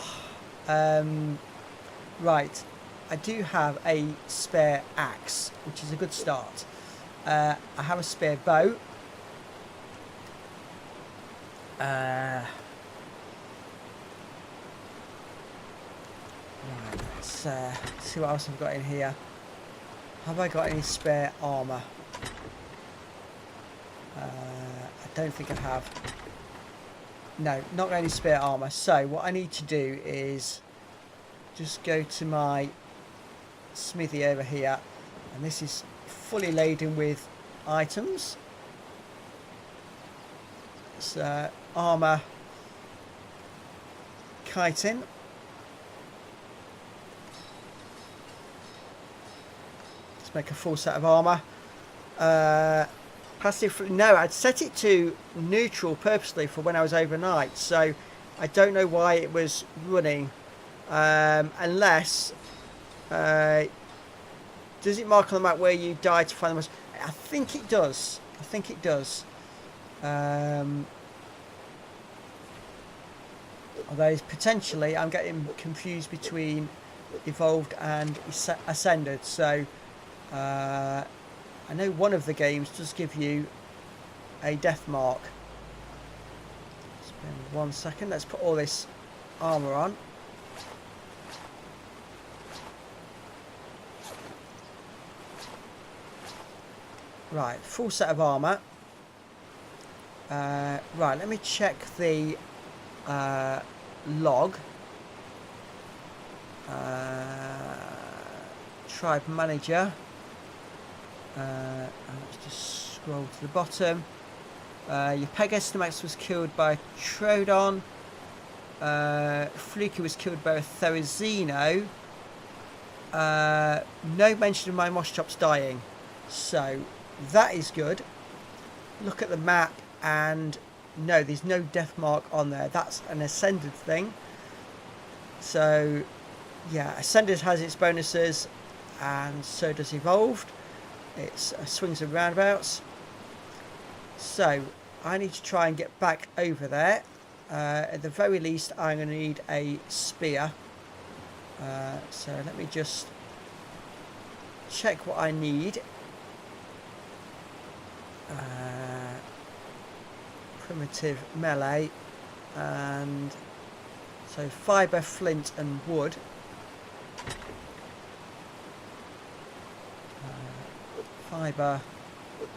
I do have a spare axe, which is a good start. I have a spare bow. Right, let's see what else I've got in here. Have I got any spare armour? I don't think I have. No, not got any spare armour. So what I need to do is just go to my smithy over here, and this is fully laden with items. It's armour chitin. Let's make a full set of armour. passive. No, I'd set it to neutral purposely for when I was overnight. So I don't know why it was running. Unless... does it mark on the map where you die to find the most... I think it does. I think it does. Although potentially I'm getting confused between Evolved and Ascended. So I know one of the games does give you a death mark. Spend 1 second. Let's put all this armour on. Right, full set of armour. Right, let me check the log. Tribe manager. Let's just scroll to the bottom. Your Pegastamax was killed by Troodon. Fluky was killed by a Therizino. No mention of my Moschops dying. So that is good. Look at the map and no, there's no death mark on there. That's an Ascended thing. So yeah, Ascended has its bonuses and so does Evolved. It's swings and roundabouts. So I need to try and get back over there. At the very least I'm going to need a spear. So let me just check what I need. Primitive melee, and so fibre, flint and wood. Fibre,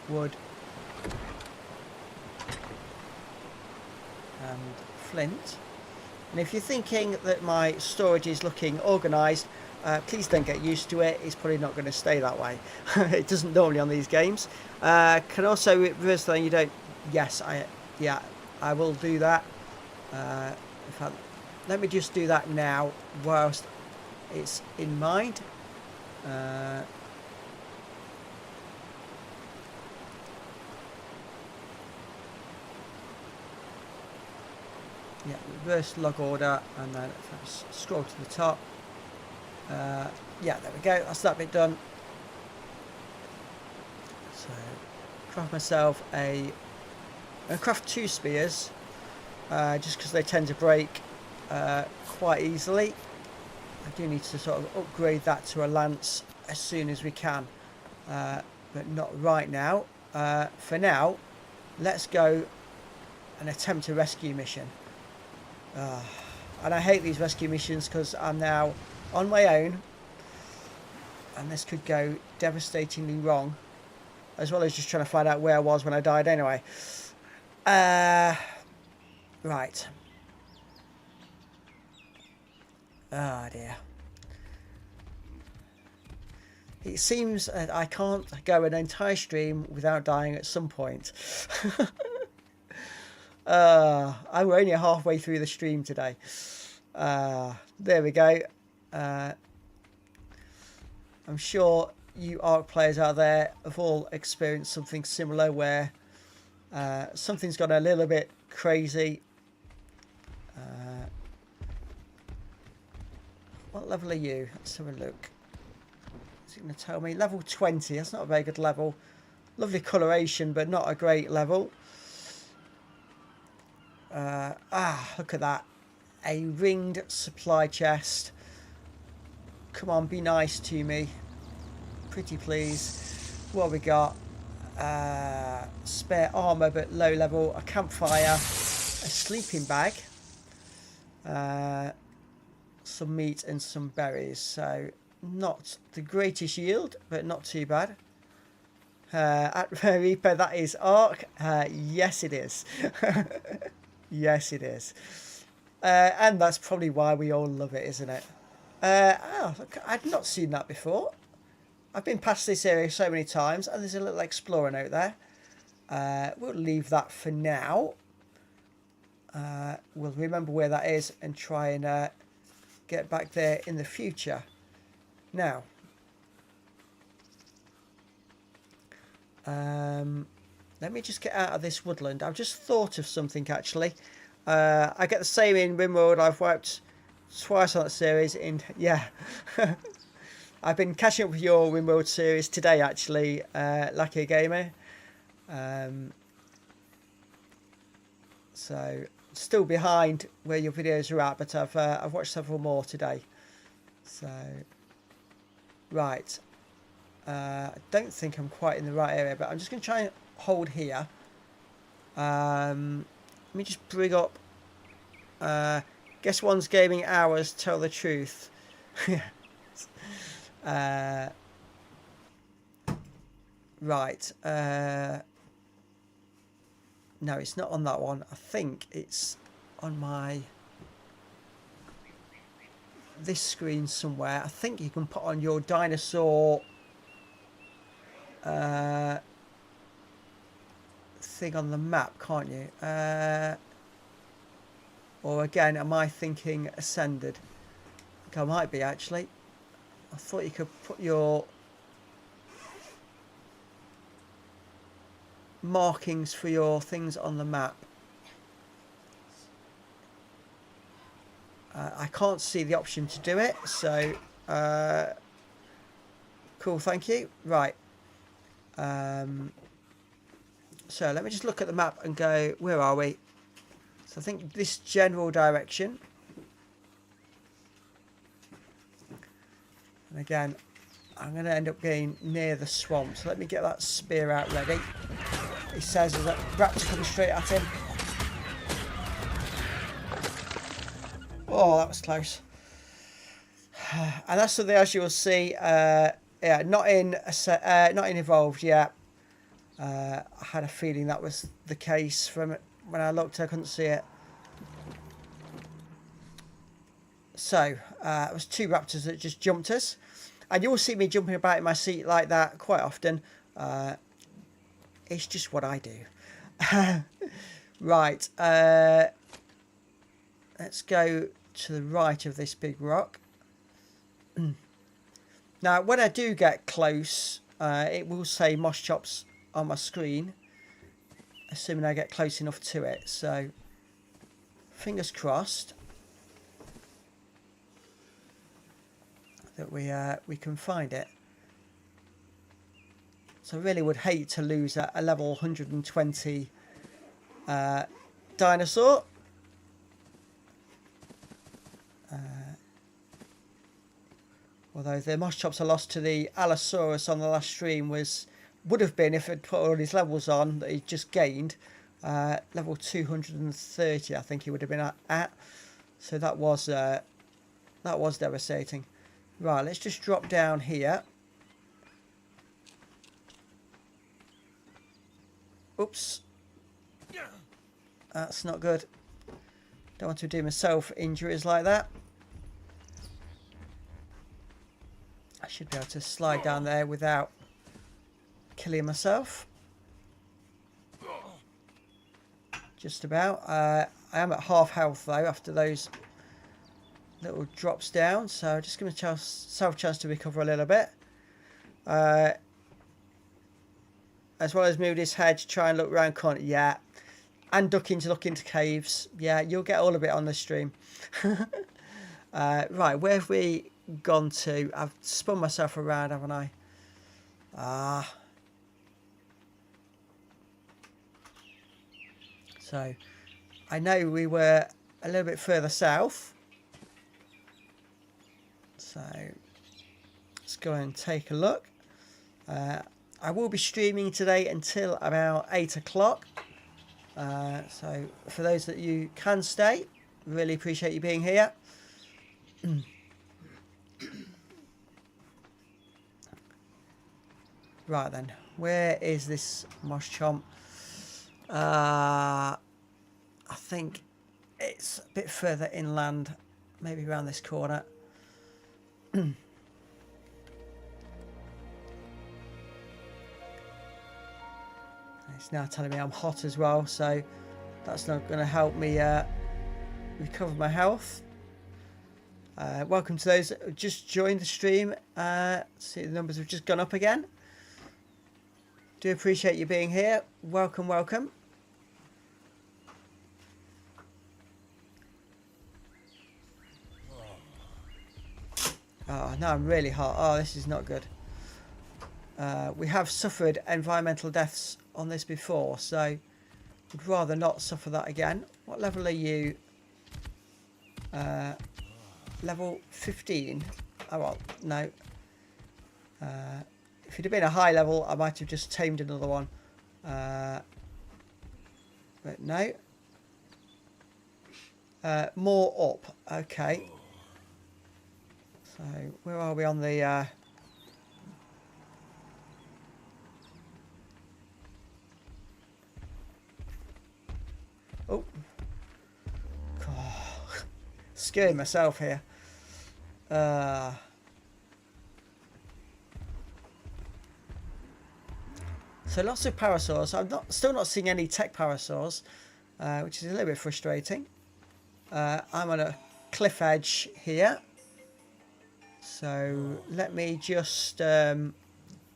wood and flint. And if you're thinking that my storage is looking organised, please don't get used to it. It's probably not going to stay that way. It doesn't normally on these games. Can also reverse that you don't... Yes, I will do that. In fact, let me just do that now whilst it's in mind. Yeah, reverse log order, and then if I just scroll to the top. Yeah, there we go. That's that bit done. So, craft myself I'm going to craft 2 spears, just because they tend to break quite easily. I do need to sort of upgrade that to a lance as soon as we can, but not right now. For now, let's go and attempt a rescue mission. And I hate these rescue missions because I'm now on my own and this could go devastatingly wrong, as well as just trying to find out where I was when I died anyway. Right. Oh dear. It seems I can't go an entire stream without dying at some point. I'm only halfway through the stream today. There we go. I'm sure you ARK players out there have all experienced something similar where something's gone a little bit crazy. What level are you? Let's have a look. Is it going to tell me? Level 20. That's not a very good level. Lovely coloration, but not a great level. Look at that. A ringed supply chest. Come on, be nice to me. Pretty please. What have we got? Spare armour, but low level. A campfire. A sleeping bag. Some meat and some berries. So, not the greatest yield, but not too bad. At Reaper, that is ARK. Yes, it is. Yes, it is. And that's probably why we all love it, isn't it? Look, I'd not seen that before. I've been past this area so many times, and there's a little explorer note there. We'll leave that for now. We'll remember where that is and try and get back there in the future. Now, Let me just get out of this woodland. I've just thought of something actually. I get the same in RimWorld. I've wiped twice on that series. I've been catching up with your RimWorld series today actually, Lucky Gamer. So still behind where your videos are at, but I've watched several more today. So right, I don't think I'm quite in the right area, but I'm just going to try and hold here. Let me just bring up. Guess one's gaming hours tell the truth. Right. No, it's not on that one. I think it's on this screen somewhere. I think you can put on your dinosaur thing on the map, can't you? Or again, am I thinking ascended? I think I might be actually. I thought you could put your markings for your things on the map. I can't see the option to do it, so cool, thank you. Right. So let me just look at the map and go, where are we? So I think this general direction. And again, I'm going to end up getting near the swamp. So let me get that spear out ready. He says there's a raptor coming straight at him. Oh, that was close. And that's something, as you will see, yeah, not in evolved yet. I had a feeling that was the case from when I looked. I couldn't see it. So it was two raptors that just jumped us, and you'll see me jumping about in my seat like that quite often. It's just what I do. Right. Let's go to the right of this big rock. Now, when I do get close, it will say Moss Chops on my screen, assuming I get close enough to it. So, fingers crossed that we can find it. So, I really would hate to lose a level 120 dinosaur. Although the Moss Chops I lost to the Allosaurus on the last stream would have been, if I'd put all his levels on that he just gained, level 230 I think he would have been at. So that was devastating. Right, let's just drop down here. Oops. That's not good. Don't want to do myself injuries like that. I should be able to slide down there without killing myself. Just about. I am at half health though after those little drops down, so just give myself a chance to recover a little bit. As well as move this head to try and look around corner. Yeah. And ducking to look into caves. Yeah, you'll get all of it on the stream. Right, where have we gone to? I've spun myself around, haven't I? So I know we were a little bit further south, so let's go and take a look. I will be streaming today until about 8 o'clock, so for those that you can stay, really appreciate you being here. Right then, where is this Moss Chomp? I think it's a bit further inland, maybe around this corner. It's now telling me I'm hot as well, so that's not going to help me recover my health. Welcome to those that have just joined the stream. See, the numbers have just gone up again. Do appreciate you being here. Welcome, welcome. Oh, now I'm really hot. Oh, this is not good. We have suffered environmental deaths on this before, so would rather not suffer that again. What level are you? Level 15. Oh, well, no. If you'd have been a high level, I might have just tamed another one. But no. More up. Okay. So, where are we on the... Oh. God. Scared myself here. So lots of parasaurs. I'm still not seeing any tech parasaurs, which is a little bit frustrating. I'm on a cliff edge here. So let me just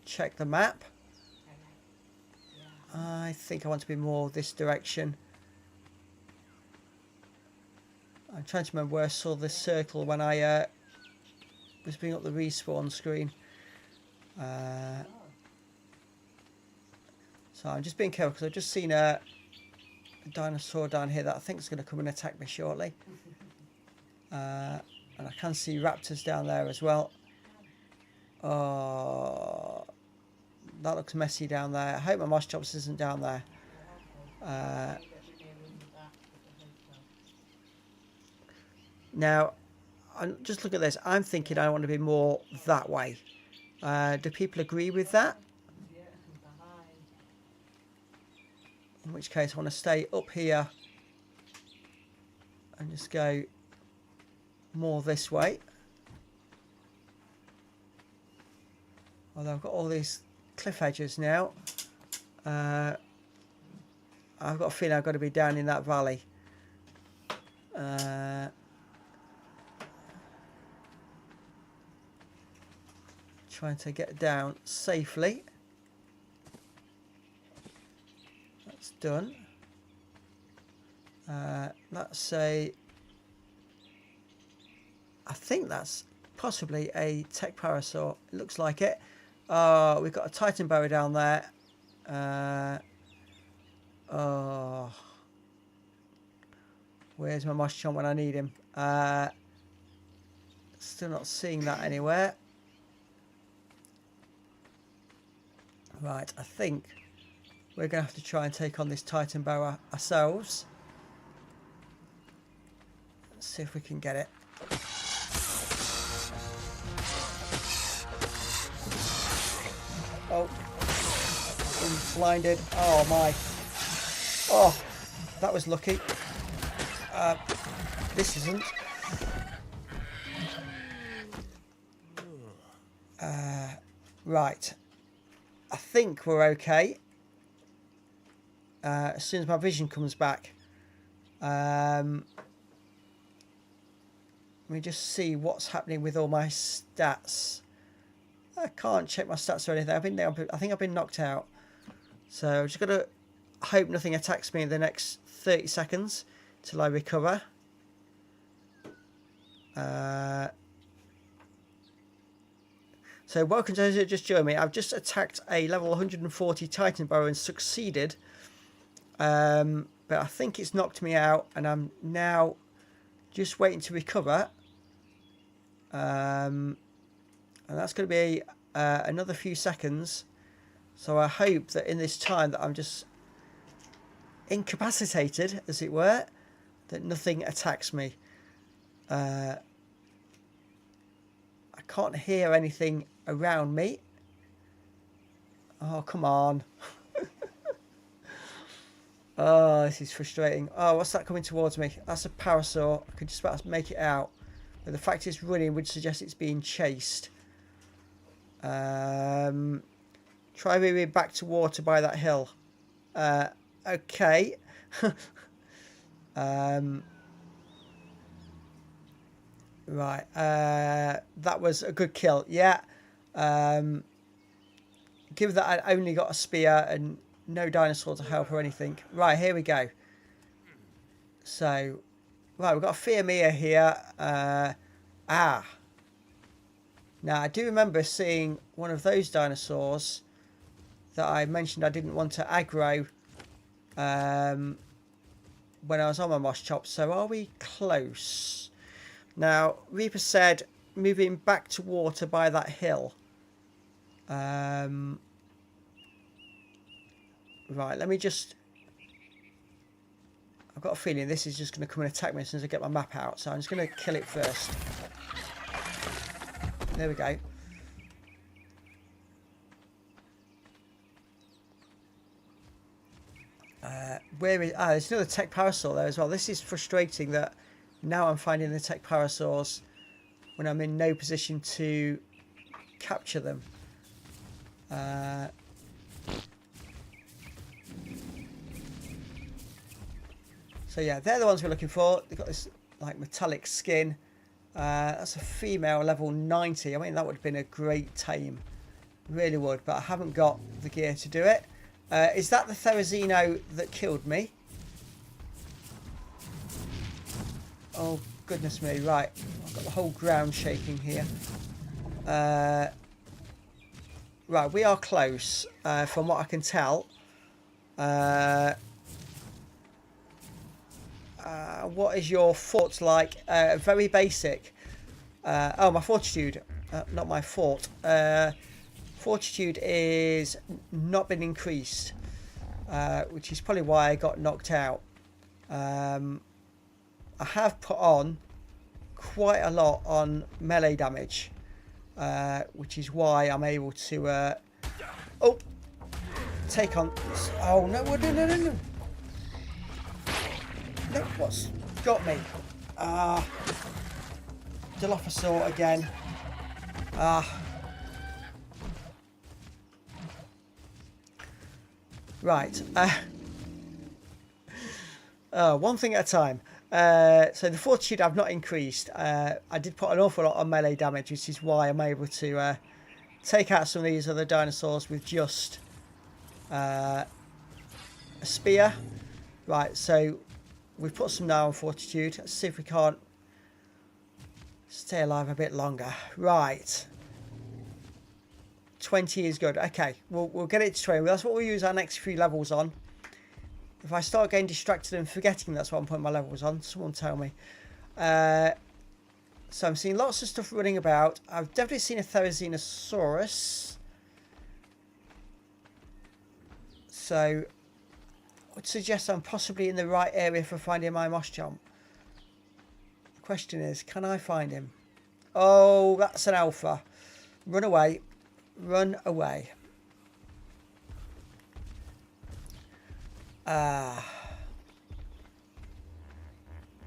check the map. I think I want to be more this direction. I'm trying to remember where I saw this circle when I was bringing up the respawn screen. So I'm just being careful because I've just seen a dinosaur down here that I think is going to come and attack me shortly. And I can see raptors down there as well. Oh, that looks messy down there. I hope my moss chops isn't down there. Now, just look at this. I'm thinking I want to be more that way. Do people agree with that? In which case I want to stay up here and just go more this way. Although I've got all these cliff edges now. I've got a feeling I've got to be down in that valley. Trying to get down safely. That's done. Let's say, I think that's possibly a tech parasaur. It looks like it. We've got a titan boa down there. Where's my moss chomp when I need him? Still not seeing that anywhere. Right, I think we're going to have to try and take on this titan boa ourselves. Let's see if we can get it. Oh, I'm blinded. Oh my. Oh, that was lucky. This isn't. Right. I think we're okay. As soon as my vision comes back. Let me just see what's happening with all my stats. I can't check my stats or anything. I think I've been knocked out. So I'm just going to hope nothing attacks me in the next 30 seconds till I recover. So welcome to those who just joined me. I've just attacked a level 140 titan boa and succeeded. But I think it's knocked me out and I'm now just waiting to recover. And that's going to be another few seconds. So I hope that in this time that I'm just incapacitated, as it were, that nothing attacks me. I can't hear anything around me. Oh, come on. Oh, this is frustrating. Oh, what's that coming towards me? That's a parasaur. I could just about make it out. But the fact it's running would suggest it's being chased. Try moving back to water by that hill. Okay. Right. That was a good kill. Yeah. Getting given that I'd only got a spear and no dinosaur to help or anything. Right, here we go. So, right, we've got a Theomia here. Now, I do remember seeing one of those dinosaurs that I mentioned I didn't want to aggro when I was on my moss chop. So, are we close? Now, Reaper said moving back to water by that hill. Right, let me just... I've got a feeling this is just going to come and attack me as soon as I get my map out. So I'm just going to kill it first. There we go. Where is... there's another tech parasaur there as well. This is frustrating that now I'm finding the tech parasaurs when I'm in no position to capture them. So yeah, they're the ones we're looking for. They've got this like metallic skin. That's a female level 90. I mean, that would have been a great tame. Really would, but I haven't got the gear to do it. Is that the Therizino that killed me? Oh, goodness me. Right. I've got the whole ground shaking here. Right, we are close, from what I can tell. What is your fort like? Very basic. Oh, my fortitude. Not my fort. Fortitude is not been increased, which is probably why I got knocked out. I have put on quite a lot on melee damage, which is why I'm able to take on... Oh, no, no, no, no, no. Look what's got me. Dilophosaur again. Right. One thing at a time. So the fortitude I've not increased. I did put an awful lot on melee damage, which is why I'm able to take out some of these other dinosaurs with just a spear. Right, so we've put some now on fortitude. Let's see if we can't stay alive a bit longer. Right. 20 is good. Okay, we'll get it to 20. That's what we'll use our next few levels on. If I start getting distracted and forgetting that's what I'm putting my levels on, someone tell me. So I'm seeing lots of stuff running about. I've definitely seen a Therizinosaurus. So I would suggest I'm possibly in the right area for finding my moss chomp. The question is, can I find him? Oh, that's an alpha. Run away. Run away.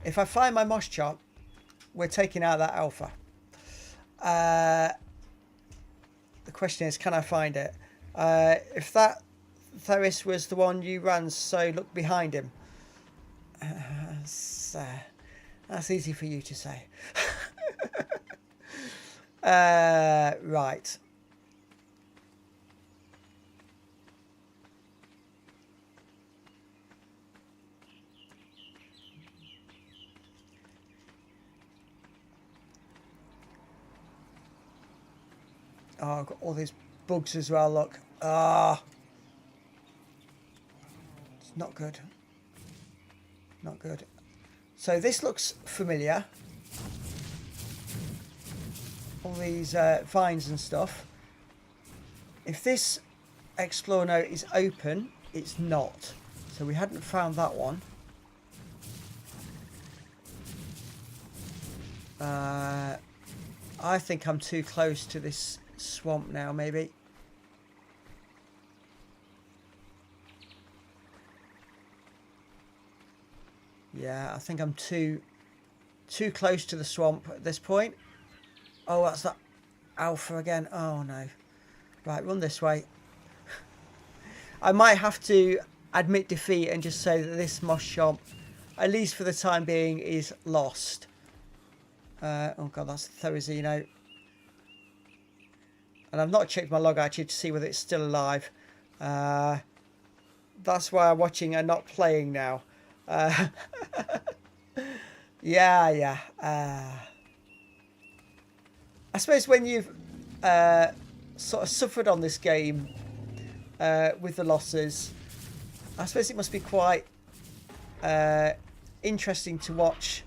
If I find my moss chomp, we're taking out that alpha. The question is, can I find it? If that Theris was the one you ran, so look behind him. That's easy for you to say. Right. Oh, I've got all these bugs as well, look. It's not good. Not good. So this looks familiar. All these vines and stuff. If this explore note is open, it's not. So we hadn't found that one. I think I'm too close to this swamp now, maybe. Yeah, I think I'm too close to the swamp at this point. Oh, that's that alpha again. Oh no. Right, run this way. I might have to admit defeat and just say that this moss chomp, at least for the time being, is lost. Oh god, that's Therizino. And I've not checked my log actually to see whether it's still alive. That's why I'm watching and not playing now. Yeah. I suppose when you've sort of suffered on this game with the losses, I suppose it must be quite interesting to watch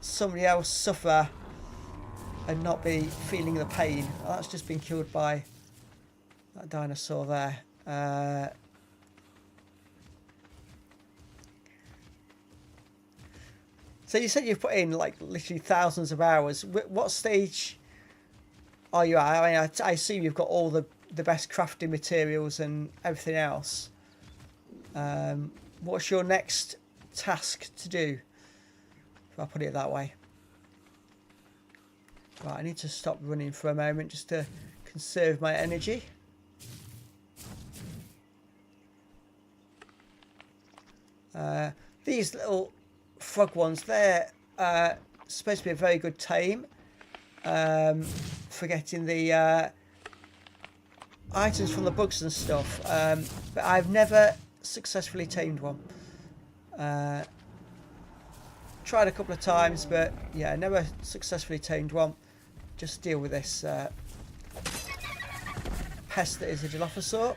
somebody else suffer and not be feeling the pain. Oh, that's just been killed by that dinosaur there. So you said you've put in like literally thousands of hours. What stage are you at? I mean, I assume you've got all the best crafting materials and everything else. What's your next task to do? If I put it that way. Right, I need to stop running for a moment just to conserve my energy. These little frog ones, they're supposed to be a very good tame for getting the items from the bugs and stuff, but I've never successfully tamed one. Tried a couple of times, but yeah, never successfully tamed one. Just deal with this pest that is a Dilophosaur.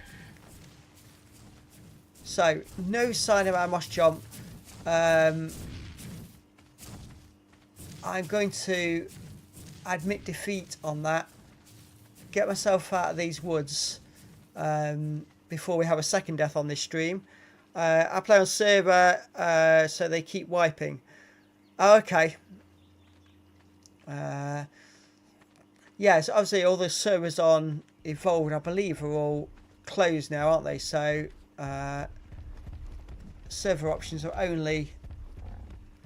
So, no sign of our moss chomp. I'm going to admit defeat on that. Get myself out of these woods before we have a second death on this stream. I play on server, so they keep wiping. Oh, okay. Yeah, so obviously all the servers on Evolved, I believe, are all closed now, aren't they? So server options are only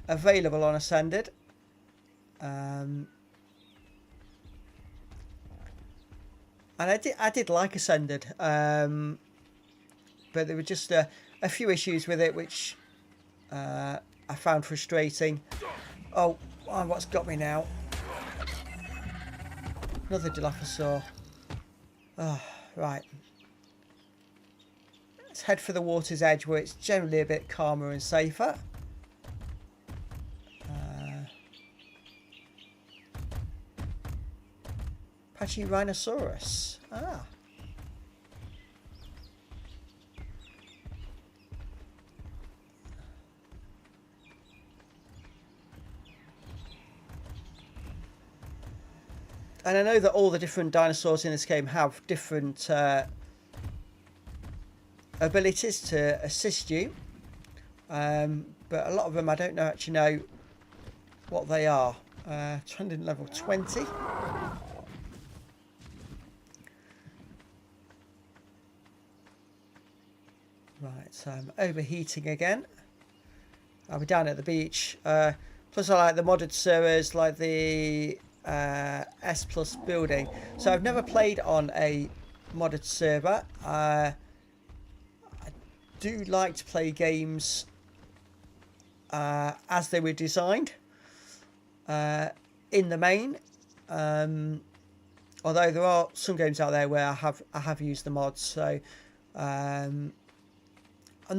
available on Ascended. And I did like Ascended, but there were just a few issues with it which I found frustrating. Oh, what's got me now? Another Dilophosaur. Oh, right. Let's head for the water's edge where it's generally a bit calmer and safer. Pachyrhinosaurus. Ah. And I know that all the different dinosaurs in this game have different abilities to assist you, but a lot of them I don't actually know what they are. Trending level 20. Right, so I'm overheating again. I'll be down at the beach. Plus I like the modded servers, like the S Plus building. So I've never played on a modded server. I do like to play games as they were designed in the main. Although there are some games out there where I have used the mods, so I'm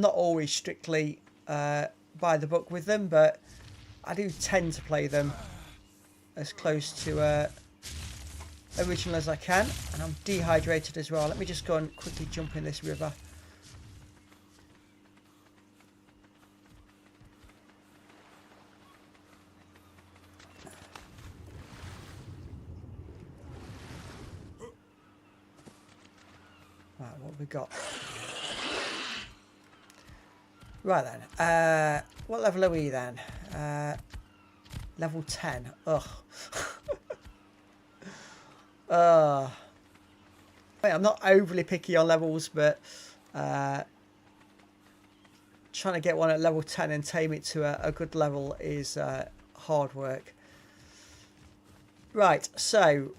not always strictly by the book with them, but I do tend to play them as close to original as I can. And I'm dehydrated as well. Let me just go and quickly jump in this river. Right, what have we got? Right then, what level are we then? Level 10. Ugh. I'm not overly picky on levels, but trying to get one at level 10 and tame it to a good level is hard work. Right, so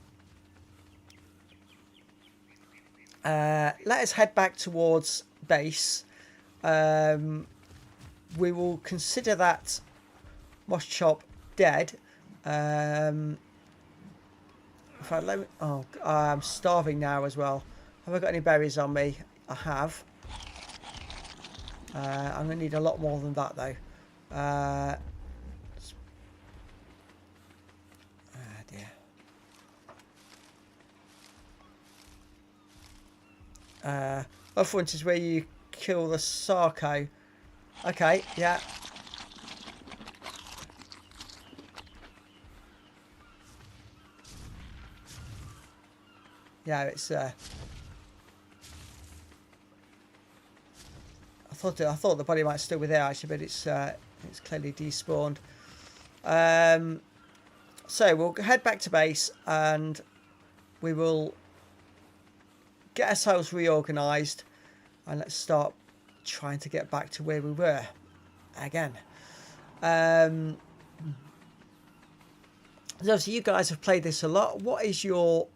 let us head back towards base. We will consider that Moss Chop dead. If I let me, oh, I'm starving now as well. Have I got any berries on me? I have. I'm going to need a lot more than that though. Oh dear. Other ones is where you kill the Sarco. Okay, yeah. Yeah, it's I thought the body might still be there actually, but it's clearly despawned. So we'll head back to base and we will get ourselves reorganised and let's start trying to get back to where we were again. So you guys have played this a lot. What is your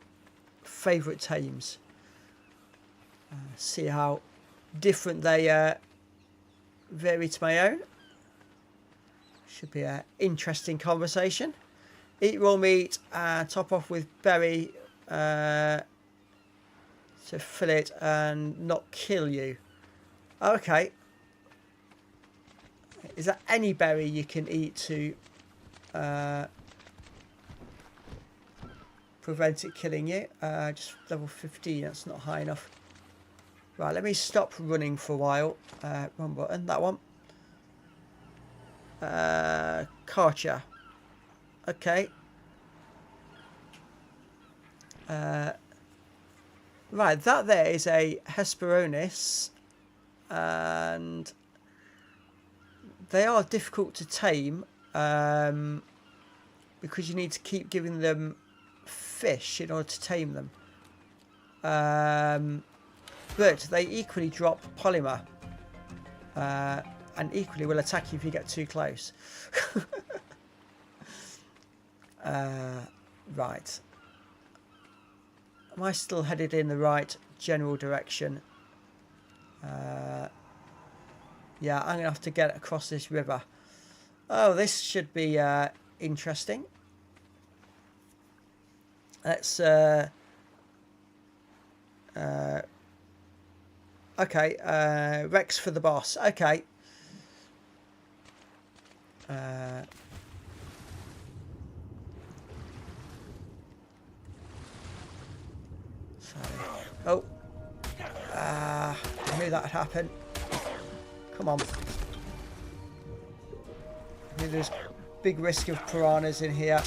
favourite teams? See how different they vary to my own. Should be an interesting conversation. Eat raw meat, top off with berry to fill it and not kill you. Okay. Is that any berry you can eat to prevent it killing you? Just level 15, that's not high enough. Right, let me stop running for a while. Wrong button, that one. Karcher. Okay. Right, that there is a Hesperornis, and they are difficult to tame because you need to keep giving them fish in order to tame them. But they equally drop polymer and equally will attack you if you get too close. Right. Am I still headed in the right general direction? Yeah, I'm going to have to get across this river. Oh, this should be interesting. Let's... okay, Rex for the boss. Okay. Oh. I knew that would happen. Come on. I knew there's big risk of piranhas in here. I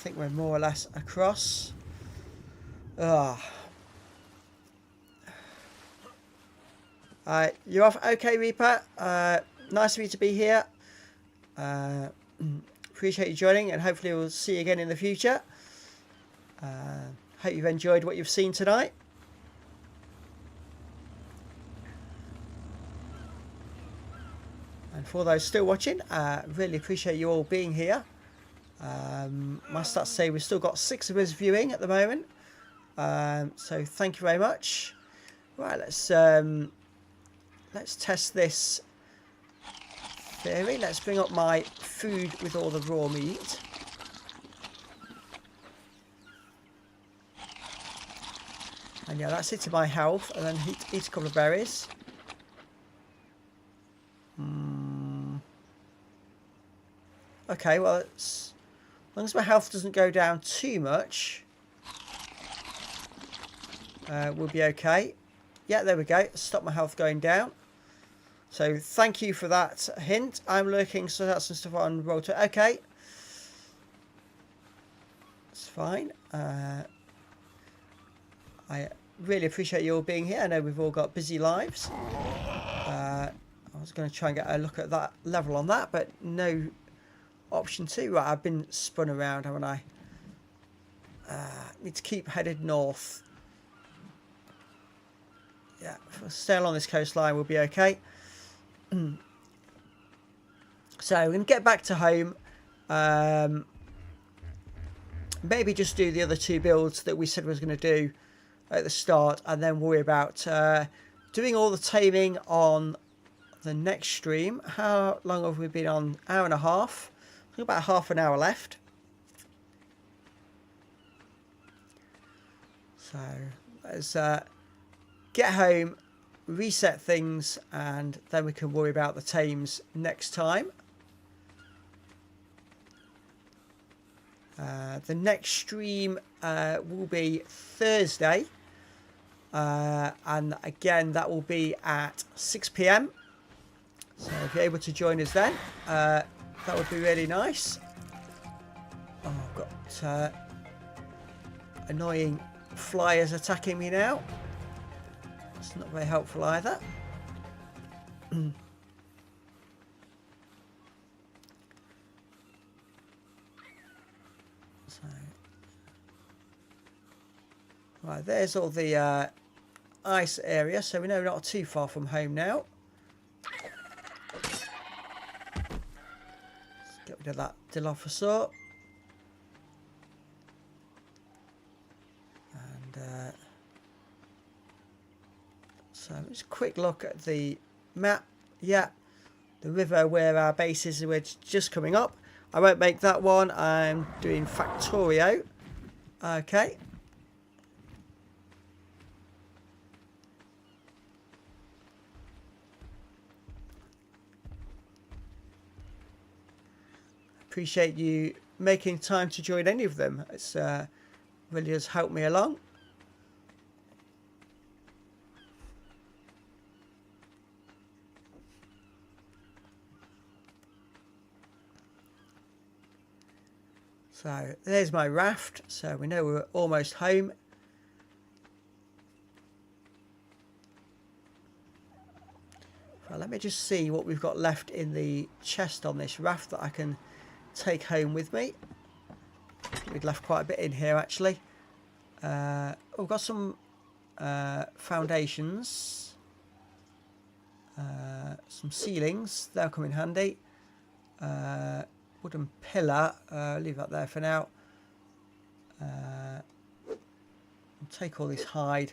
think we're more or less across. You're off. Okay, Reaper. Nice of you to be here. Appreciate you joining, and hopefully we'll see you again in the future. Hope you've enjoyed what you've seen tonight. And for those still watching, really appreciate you all being here. Must have to say we've still got 6 of us viewing at the moment. So thank you very much. Right, let's test this theory. Let's bring up my food with all the raw meat. And yeah, that's it to my health. And then eat a couple of berries. Okay, well, as long as my health doesn't go down too much, we'll be okay. Yeah, there we go. Stop my health going down. So thank you for that hint. I'm looking, so that's some stuff on roll to. Okay. It's fine. I really appreciate you all being here. I know we've all got busy lives. I was going to try and get a look at that level on that, but no option 2. Right, I've been spun around, haven't I? Need to keep headed north. Yeah, if we stay along this coastline, we'll be okay. So we're going to get back to home. Maybe just do the other 2 builds that we said we was going to do at the start, and then worry about doing all the taming on the next stream. How long have we been on? Hour and a half. I think about half an hour left. So let's get home, reset things, and then we can worry about the tames next time. The next stream will be Thursday, and again that will be at 6 p.m. So if you're able to join us then, that would be really nice. Oh, I've got annoying flyers attacking me now. It's not very helpful either. So, right, there's all the ice area, so we know we're not too far from home now. Let's get rid of that Dilophosaur. And so just a quick look at the map. Yeah, the river where our base is, we're just coming up. I won't make that one. I'm doing Factorio. Okay. Appreciate you making time to join any of them. It's really has helped me along. So there's my raft, so we know we're almost home. Well, let me just see what we've got left in the chest on this raft that I can take home with me. We'd left quite a bit in here actually. We've got some foundations, some ceilings, they'll come in handy. Wooden pillar, leave that there for now. We'll take all this hide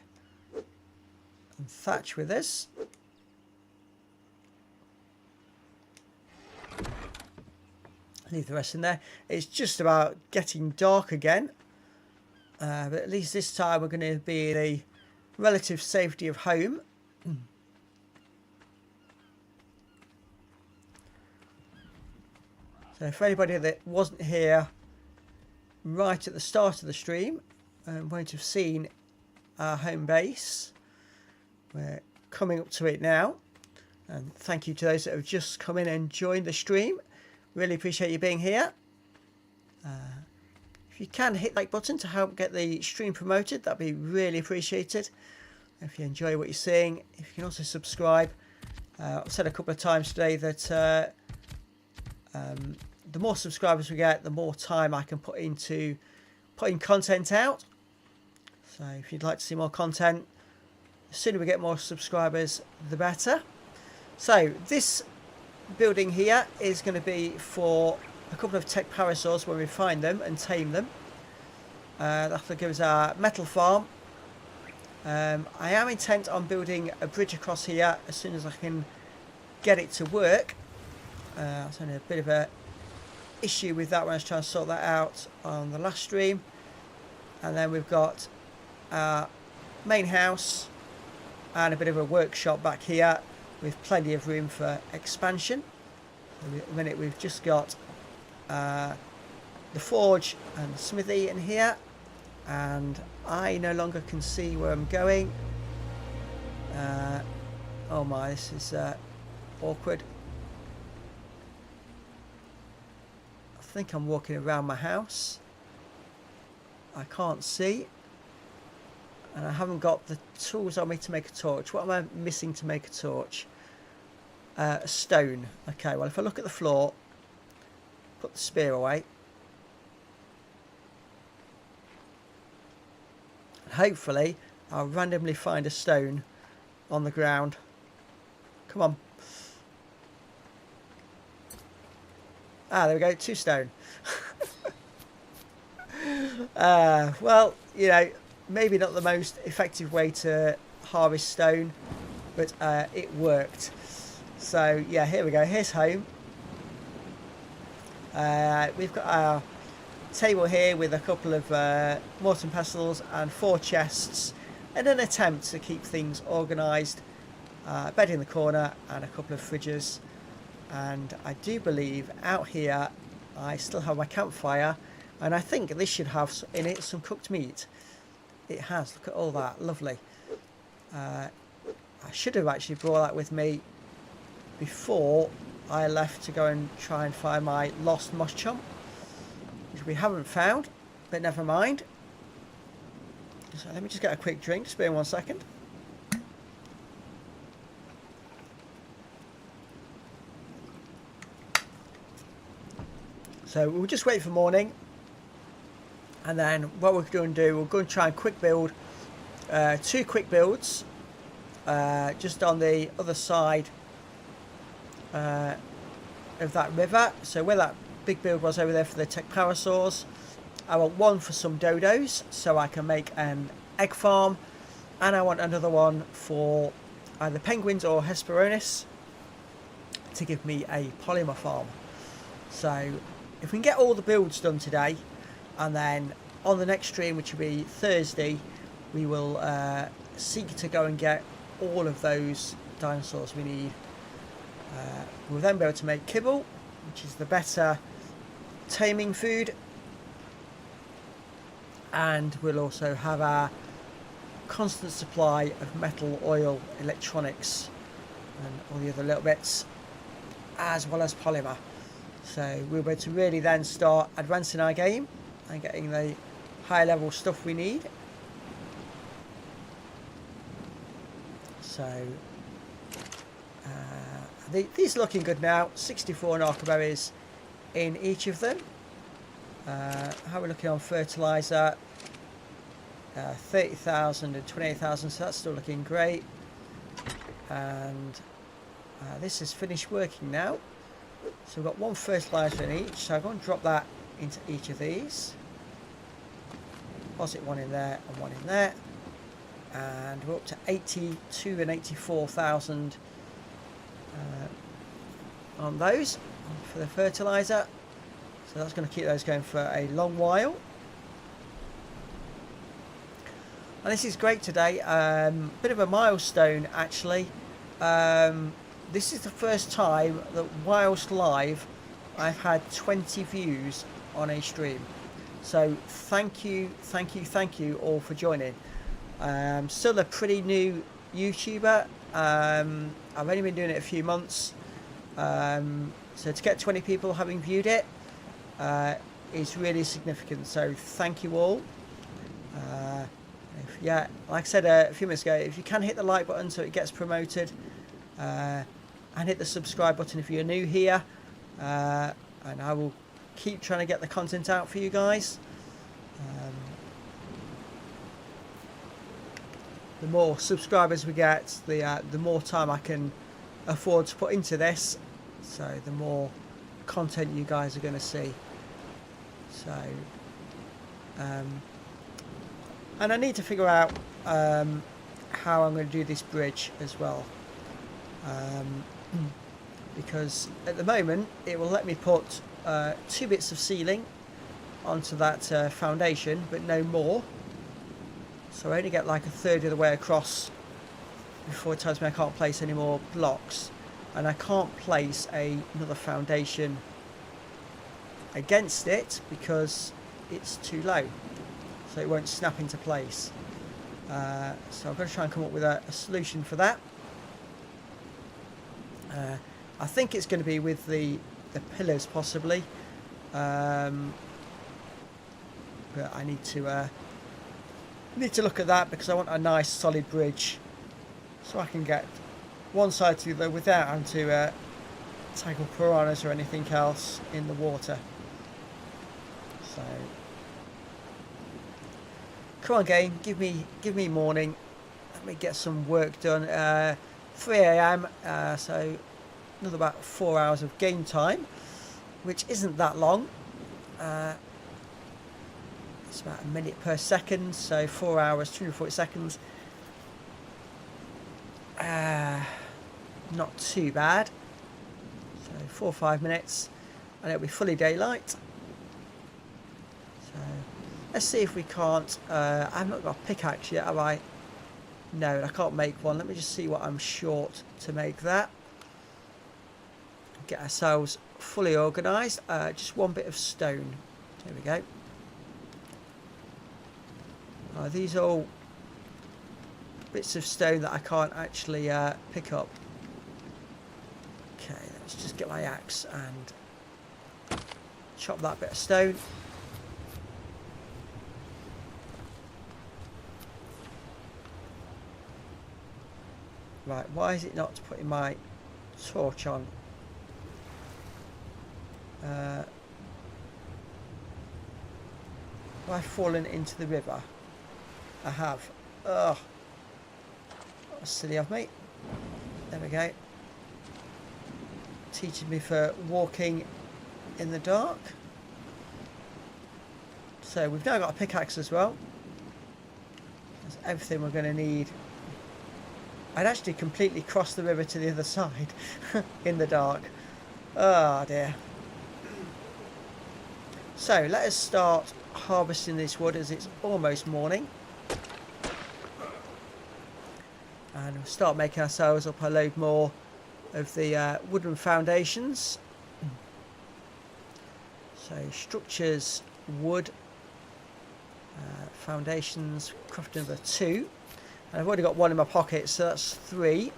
and thatch with us. Leave the rest in there. It's just about getting dark again, but at least this time we're going to be in the relative safety of home. So for anybody that wasn't here right at the start of the stream and won't have seen our home base, we're coming up to it now. And thank you to those that have just come in and joined the stream. Really appreciate you being here. If you can hit the like button to help get the stream promoted, that'd be really appreciated. If you enjoy what you're seeing, if you can also subscribe. I've said a couple of times today that the more subscribers we get, the more time I can put into putting content out. So if you'd like to see more content, the sooner we get more subscribers, the better. So this building here is going to be for a couple of tech parasaurs when we find them and tame them. That'll give us our metal farm. I am intent on building a bridge across here as soon as I can get it to work. It's only a bit of a issue with that when I was trying to sort that out on the last stream. And then we've got our main house and a bit of a workshop back here with plenty of room for expansion. At the minute we've just got the forge and the smithy in here, and I no longer can see where I'm going. Oh my, this is awkward. I think I'm walking around my house. I can't see, and I haven't got the tools on me to make a torch. What am I missing to make a torch? A stone. Okay, well if I look at the floor, put the spear away, and hopefully I'll randomly find a stone on the ground. Come on. Ah, there we go, 2 stone. Well, you know, maybe not the most effective way to harvest stone, but it worked. So yeah, here we go. Here's home. We've got our table here with a couple of mortar and pestles and 4 chests, in an attempt to keep things organised. Bed in the corner and a couple of fridges, and I do believe out here I still have my campfire, and I think this should have in it some cooked meat. It has. Look at all that, lovely. I should have actually brought that with me before I left to go and try and find my lost moss chump, which we haven't found, but never mind. So let me just get a quick drink, just bear in 1 second. So we'll just wait for morning, and then what we're going to do, we're going to try and quick build 2 quick builds just on the other side of that river. So where that big build was over there for the tech power saws, I want one for some dodos so I can make an egg farm, and I want another one for either penguins or Hesperornis to give me a polymer farm. So if we can get all the builds done today, and then on the next stream, which will be Thursday, we will seek to go and get all of those dinosaurs we need. We'll then be able to make kibble, which is the better taming food, and we'll also have our constant supply of metal, oil, electronics and all the other little bits, as well as polymer. So we'll be able to really then start advancing our game and getting the high level stuff we need. So these are looking good now. 64 narco berries in each of them. How are we looking on fertilizer? 30,000 and 28,000, so that's still looking great. And this is finished working now. So we've got 1 fertilizer in each, so I'm going to drop that into each of these. Deposit 1 in there and 1 in there. And we're up to 82 and 84,000 on those for the fertilizer. So that's going to keep those going for a long while. And this is great today. Bit of a milestone actually. This is the first time that whilst live I've had 20 views on a stream. So thank you all for joining. Still a pretty new YouTuber. I've only been doing it a few months. So to get 20 people having viewed it is really significant. So thank you all. Yeah, like I said a few minutes ago, if you can hit the like button so it gets promoted, and hit the subscribe button if you're new here, and I will keep trying to get the content out for you guys. The more subscribers we get, the more time I can afford to put into this, so the more content you guys are going to see. So and I need to figure out how I'm going to do this bridge as well, because at the moment it will let me put 2 bits of ceiling onto that foundation, but no more. So I only get like a third of the way across before it tells me I can't place any more blocks, and I can't place another foundation against it because it's too low, so it won't snap into place. So I'm going to try and come up with a solution for that. I think it's going to be with the pillars possibly, but I need to look at that because I want a nice solid bridge so I can get one side to the other without having to tackle piranhas or anything else in the water. So come on game, give me morning, let me get some work done. 3 AM, so another about 4 hours of game time, which isn't that long. It's about a minute per second, so 4 hours, 240 seconds. Not too bad. So 4 or 5 minutes, and it'll be fully daylight. So let's see if we can't. I've not got a pickaxe yet, have I? No, I can't make one. Let me just see what I'm short to make that. Get ourselves fully organised. Just one bit of stone. There we go. These are all bits of stone that I can't actually pick up. Okay, let's just get my axe and chop that bit of stone. Right, why is it not putting my torch on? Have I fallen into the river? I have. Ugh. That's silly of me. There we go. Teaching me for walking in the dark. So we've now got a pickaxe as well. That's everything we're going to need. I'd actually completely crossed the river to the other side in the dark. Oh dear. So let us start harvesting this wood as it's almost morning. And we'll start making ourselves up a load more of the wooden foundations. So structures, wood, foundations, craft number 2. And I've already got one in my pocket, so that's 3.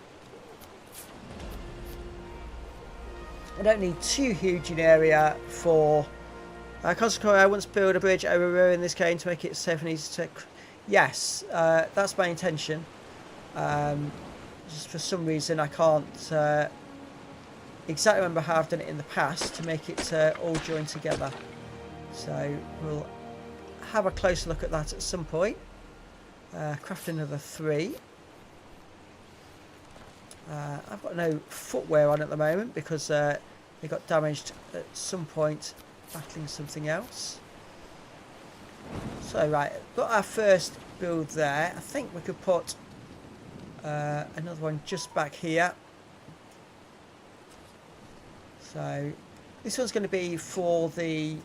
I don't need too huge an area for... Consequently, I once built a bridge over a river in this game to make it safe and easy to... Yes, that's my intention. Just for some reason I can't exactly remember how I've done it in the past to make it all join together. So we'll have a closer look at that at some point. Craft another 3. I've got no footwear on at the moment because they got damaged at some point battling something else. So right, got our first build there. I think we could put another one just back here. So this one's going to be for the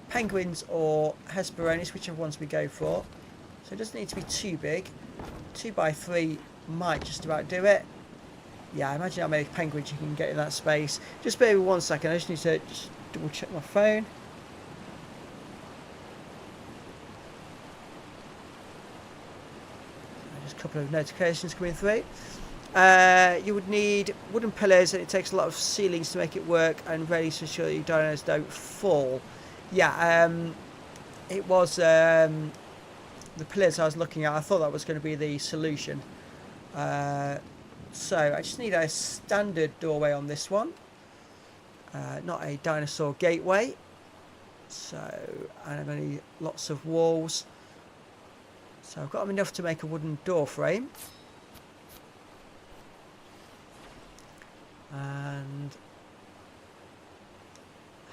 penguins or Hesperonychus, whichever ones we go for. So it doesn't need to be too big. 2 by 3 might just about do it. Yeah, I imagine how many penguins you can get in that space. Just bear with 1 second. I just need to just double check my phone. Just a couple of notifications coming through. You would need wooden pillars, and it takes a lot of ceilings to make it work, and ready to ensure that your dinos don't fall. Yeah, it was the pillars I was looking at. I thought that was going to be the solution. So I just need a standard doorway on this one, not a dinosaur gateway. So, and I'm going to need lots of walls. So I've got enough to make a wooden door frame. And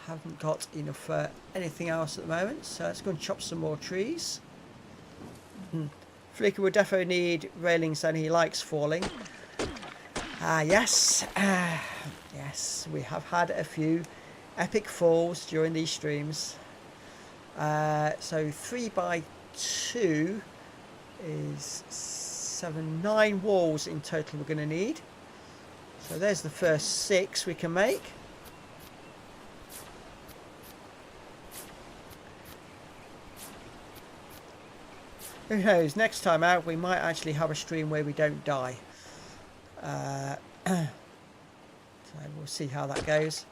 haven't got enough for anything else at the moment, so let's go and chop some more trees. Flicker will definitely need railings, and he likes falling. Yes, yes, we have had a few epic falls during these streams. So 3 by 2 is 9 walls in total we're going to need. So there's the first 6 we can make. Who knows, next time out we might actually have a stream where we don't die. So we'll see how that goes.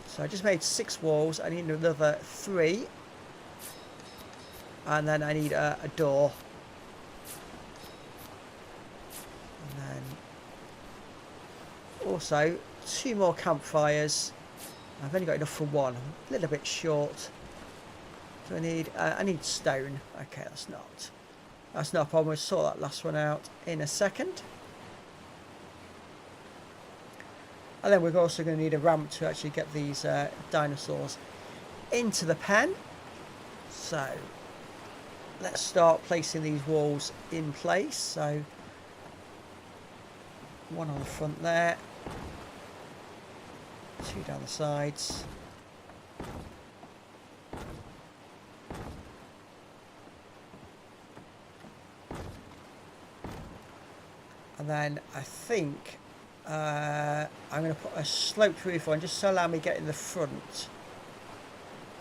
So I just made 6 walls. I need another 3. And then I need a door. And then also 2 more campfires. I've only got enough for 1. I'm a little bit short. So I need stone. Okay, that's not a problem. We'll sort that last one out in a second. And then we're also going to need a ramp to actually get these dinosaurs into the pen. So let's start placing these walls in place. So one on the front there, two down the sides. And then I think I'm going to put a sloped roof on just to allow me to get in the front.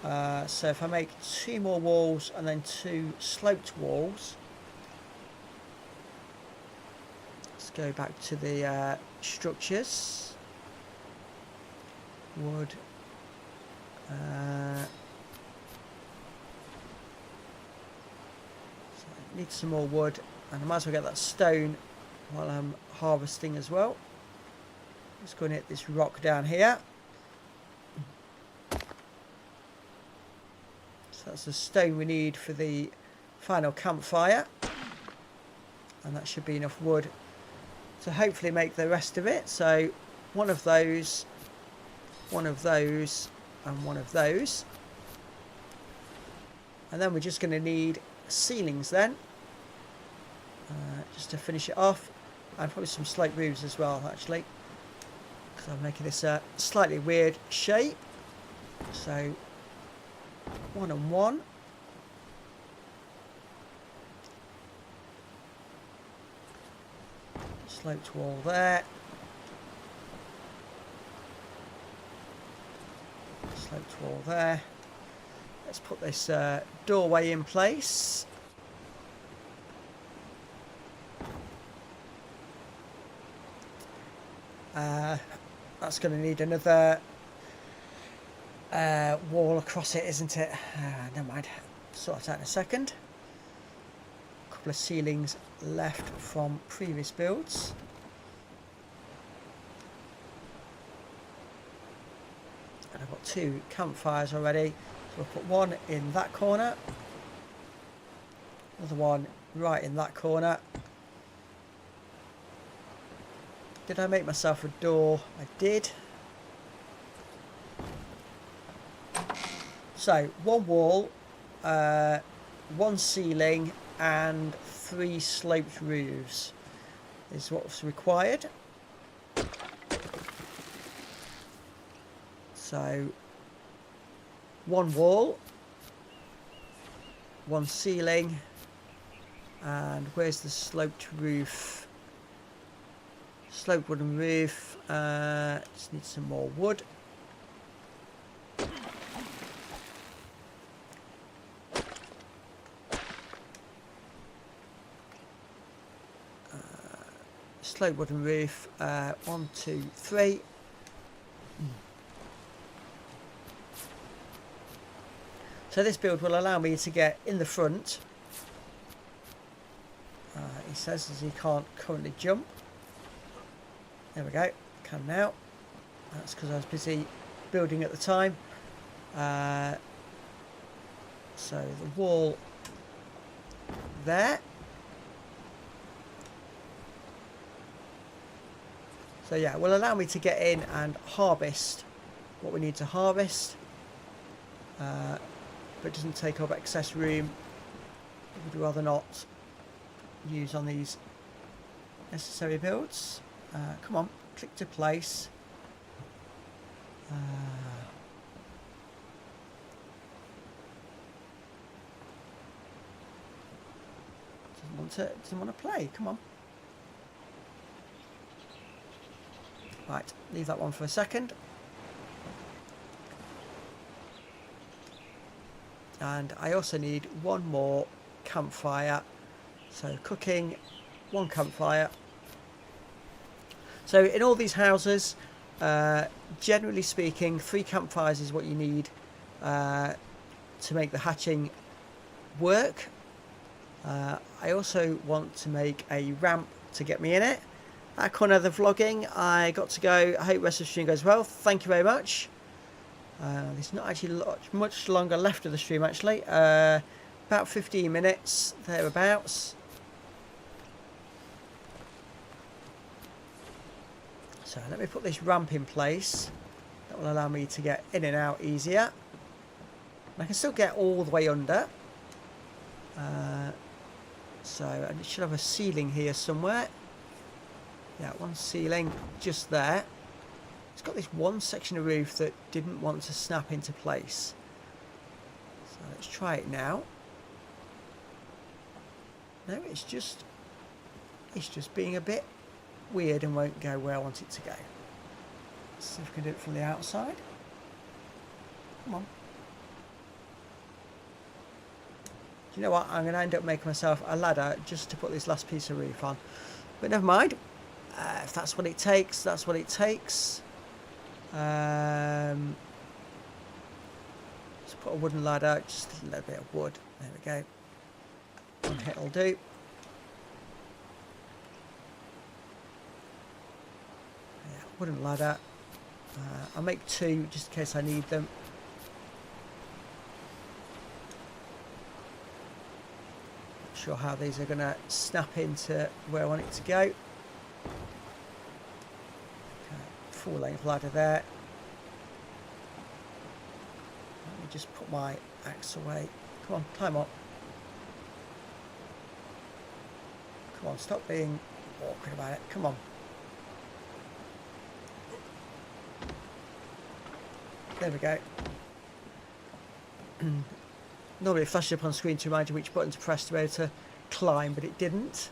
So if I make 2 more walls and then 2 sloped walls. Let's go back to the structures. Wood. So I need some more wood, and I might as well get that stone while I'm harvesting as well. Just going to hit this rock down here. So that's the stone we need for the final campfire, and that should be enough wood to hopefully make the rest of it. So one of those, one of those, and one of those, and then we're just going to need ceilings then, just to finish it off, and probably some sloped roofs as well actually, because I'm making this a slightly weird shape. So 1 and 1. Sloped wall there. Sloped wall there. Let's put this doorway in place. That's going to need another wall across it, isn't it? Never mind. Sort it out in a second. A couple of ceilings left from previous builds. And I've got 2 campfires already. So we'll put one in that corner. Another one right in that corner. Did I make myself a door? I did. So 1 wall, 1 ceiling, and 3 sloped roofs is what's required. So 1 wall, 1 ceiling, and where's the sloped roof? Sloped wooden roof. Just need some more wood. Sloped wooden roof. 1, 2, 3. So this build will allow me to get in the front. He says as he can't currently jump. There we go. Can now. That's because I was busy building at the time. So the wall there. So yeah, it will allow me to get in and harvest what we need to harvest. But it doesn't take up excess room. I would rather not use on these necessary builds. Come on, click to place. Doesn't want to play. Come on. Right, leave that one for a second. And I also need 1 more campfire. So cooking, 1 campfire. So in all these houses, generally speaking, 3 campfires is what you need to make the hatching work. I also want to make a ramp to get me in it. That corner of the vlogging, I got to go. I hope the rest of the stream goes well. Thank you very much. There's not actually much longer left of the stream actually. About 15 minutes, thereabouts. So So let me put this ramp in place. That will allow me to get in and out easier. And I can still get all the way under. So I should have a ceiling here somewhere. Yeah, one ceiling just there. It's got this one section of roof that didn't want to snap into place. So let's try it now. No, it's just being a bit weird and won't go where I want it to go. Let's see if we can do it from the outside. Come on. Do you know what? I'm going to end up making myself a ladder just to put this last piece of roof on. But never mind. If that's what it takes, that's what it takes. Let's put a wooden ladder, just a little bit of wood. There we go. One hit will do. Yeah, wooden ladder. I'll make two just in case I need them. Not sure how these are going to snap into where I want it to go. Okay, full length ladder there. Let me just put my axe away. Come on, climb up. Come on, stop being awkward about it. Come on. There we go. Normally it flashes up on screen to remind you which button to press to be able to climb, but it didn't.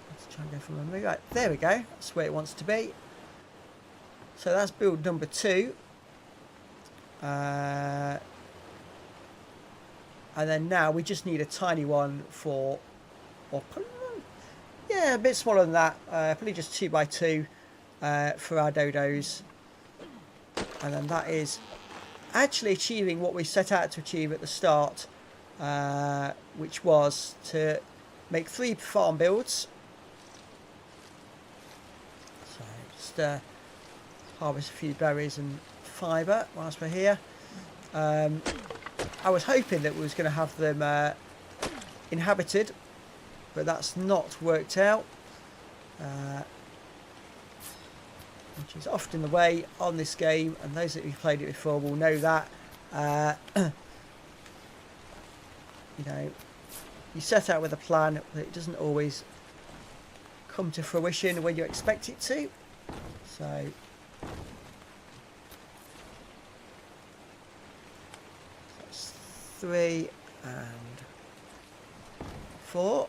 Let's try and go from memory. Right, there we go. That's where it wants to be. So that's build number 2. And then now we just need a tiny one for, or yeah, a bit smaller than that. Probably just 2x2 for our dodos. And then that is actually achieving what we set out to achieve at the start, which was to make 3 farm builds. So just harvest a few berries and fibre whilst we're here. I was hoping that we was going to have them inhabited, but that's not worked out. Which is often the way on this game, and those that have played it before will know that. You know, you set out with a plan, but it doesn't always come to fruition when you expect it to. So that's 3 and 4.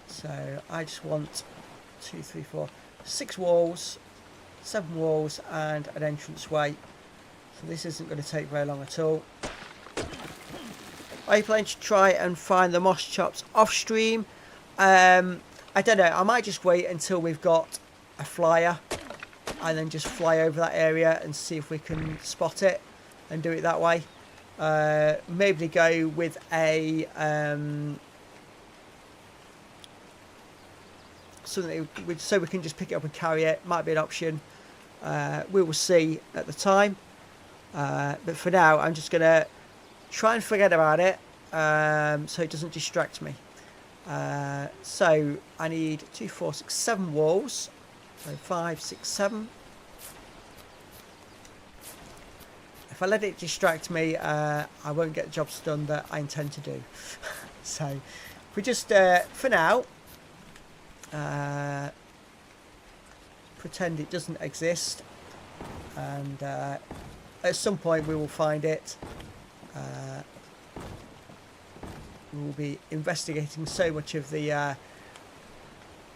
So I just want 2, 3, 4, 6 walls, 7 walls and an entranceway. So this isn't going to take very long at all. Are you planning to try and find the moss chops off stream? I don't know. I might just wait until we've got a flyer and then just fly over that area and see if we can spot it and do it that way. Maybe go with a something so we can just pick it up and carry it. Might be an option. We will see at the time. But for now, I'm just going to try and forget about it so it doesn't distract me. So I need 2, 4, 6, 7 walls. So 5, 6, 7. If I let it distract me, I won't get the jobs done that I intend to do. So if we just, for now, pretend it doesn't exist, and at some point we will find it. We will be investigating so much of the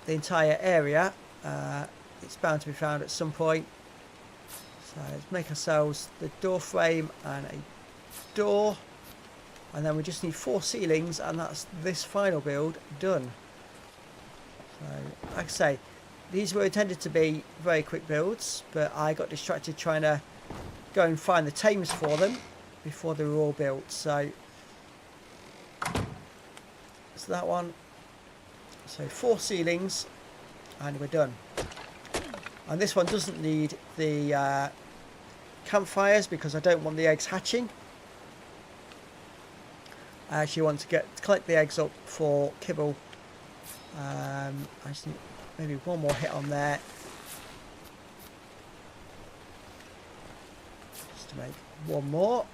entire area. It's bound to be found at some point. So let's make ourselves the door frame and a door, and then we just need 4 ceilings, and that's this final build done. So, like I say, these were intended to be very quick builds, but I got distracted trying to go and find the tames for them before they were all built. So that one. So 4 ceilings, and we're done. And this one doesn't need the campfires because I don't want the eggs hatching. I actually want to collect the eggs up for kibble I just need maybe one more hit on there. Just to make one more.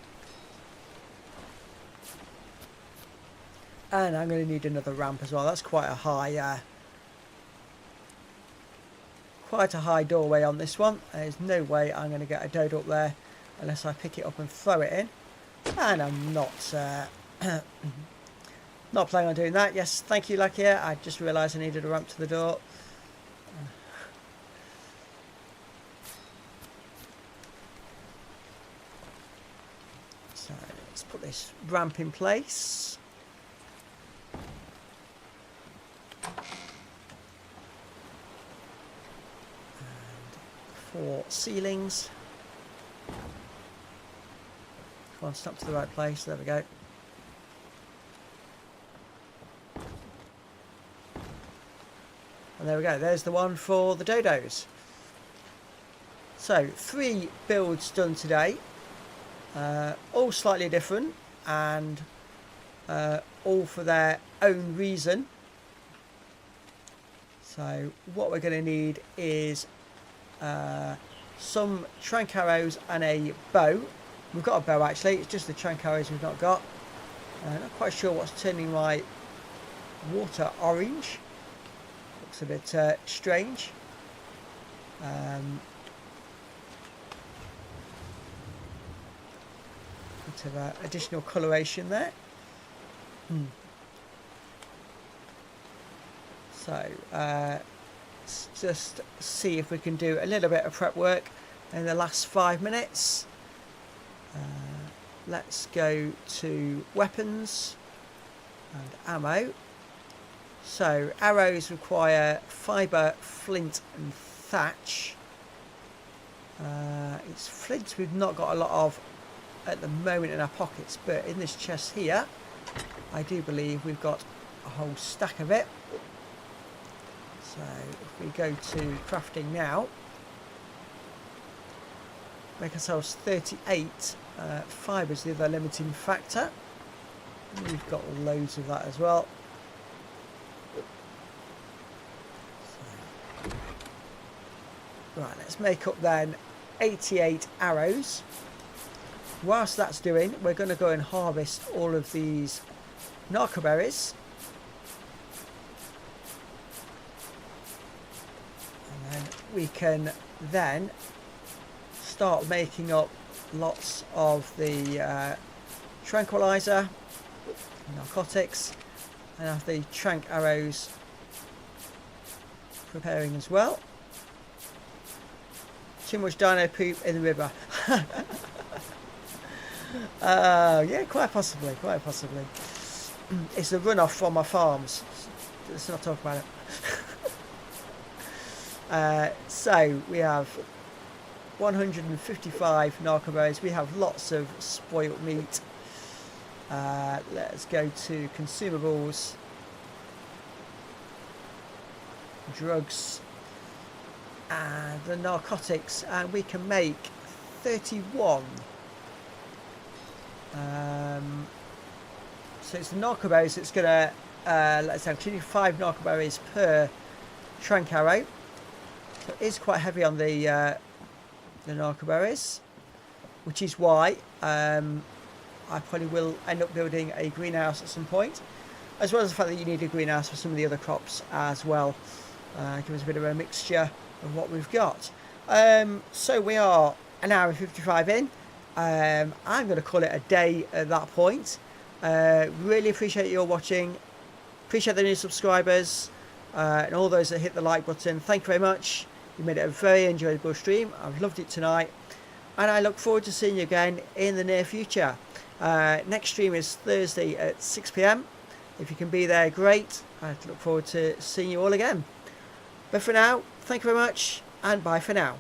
And I'm going to need another ramp as well. That's quite a high doorway on this one. There's no way I'm going to get a dodo up there unless I pick it up and throw it in. And I'm not not planning on doing that. Yes, thank you, Lucky. I just realised I needed a ramp to the door. So let's put this ramp in place. And 4 ceilings. Come on, stop to the right place. There we go. And there we go. There's the one for the dodos. So 3 builds done today. All slightly different and all for their own reason. So what we're going to need is some trank arrows and a bow. We've got a bow actually, it's just the trank arrows we've not got. Not quite sure what's turning my water orange. Looks a bit strange. Bit of additional coloration there. So let's just see if we can do a little bit of prep work in the last 5 minutes. Let's go to weapons and ammo. So arrows require fibre, flint and thatch. It's flint we've not got a lot of at the moment in our pockets, but in this chest here I do believe we've got a whole stack of it. So if we go to crafting now, make ourselves 38 fibres, the other limiting factor. We've got loads of that as well. So, right, let's make up then 88 arrows. Whilst that's doing, we're going to go and harvest all of these narco berries. And then we can then start making up lots of the tranquilizer, narcotics, and have the trank arrows preparing as well. Too much dino poop in the river. Yeah, quite possibly, quite possibly. It's the runoff from my farms. Let's not talk about it. So we have 155 narco berries. We have lots of spoiled meat. Let's go to consumables, drugs, and the narcotics, and we can make 31. So it's the narco berries that's going to, let's say, I'm cleaning 5 narco berries per trank arrow. So it is quite heavy on the narco berries, which is why I probably will end up building a greenhouse at some point, as well as the fact that you need a greenhouse for some of the other crops as well. Give us a bit of a mixture of what we've got. So we are an hour and 55 in. I'm going to call it a day at that point. Really appreciate you all watching. Appreciate the new subscribers and all those that hit the like button. Thank you very much. You made it a very enjoyable stream. I've loved it tonight, and I look forward to seeing you again in the near future. Next stream is Thursday at 6 PM. If you can be there, great. I look forward to seeing you all again. But for now, thank you very much, and bye for now.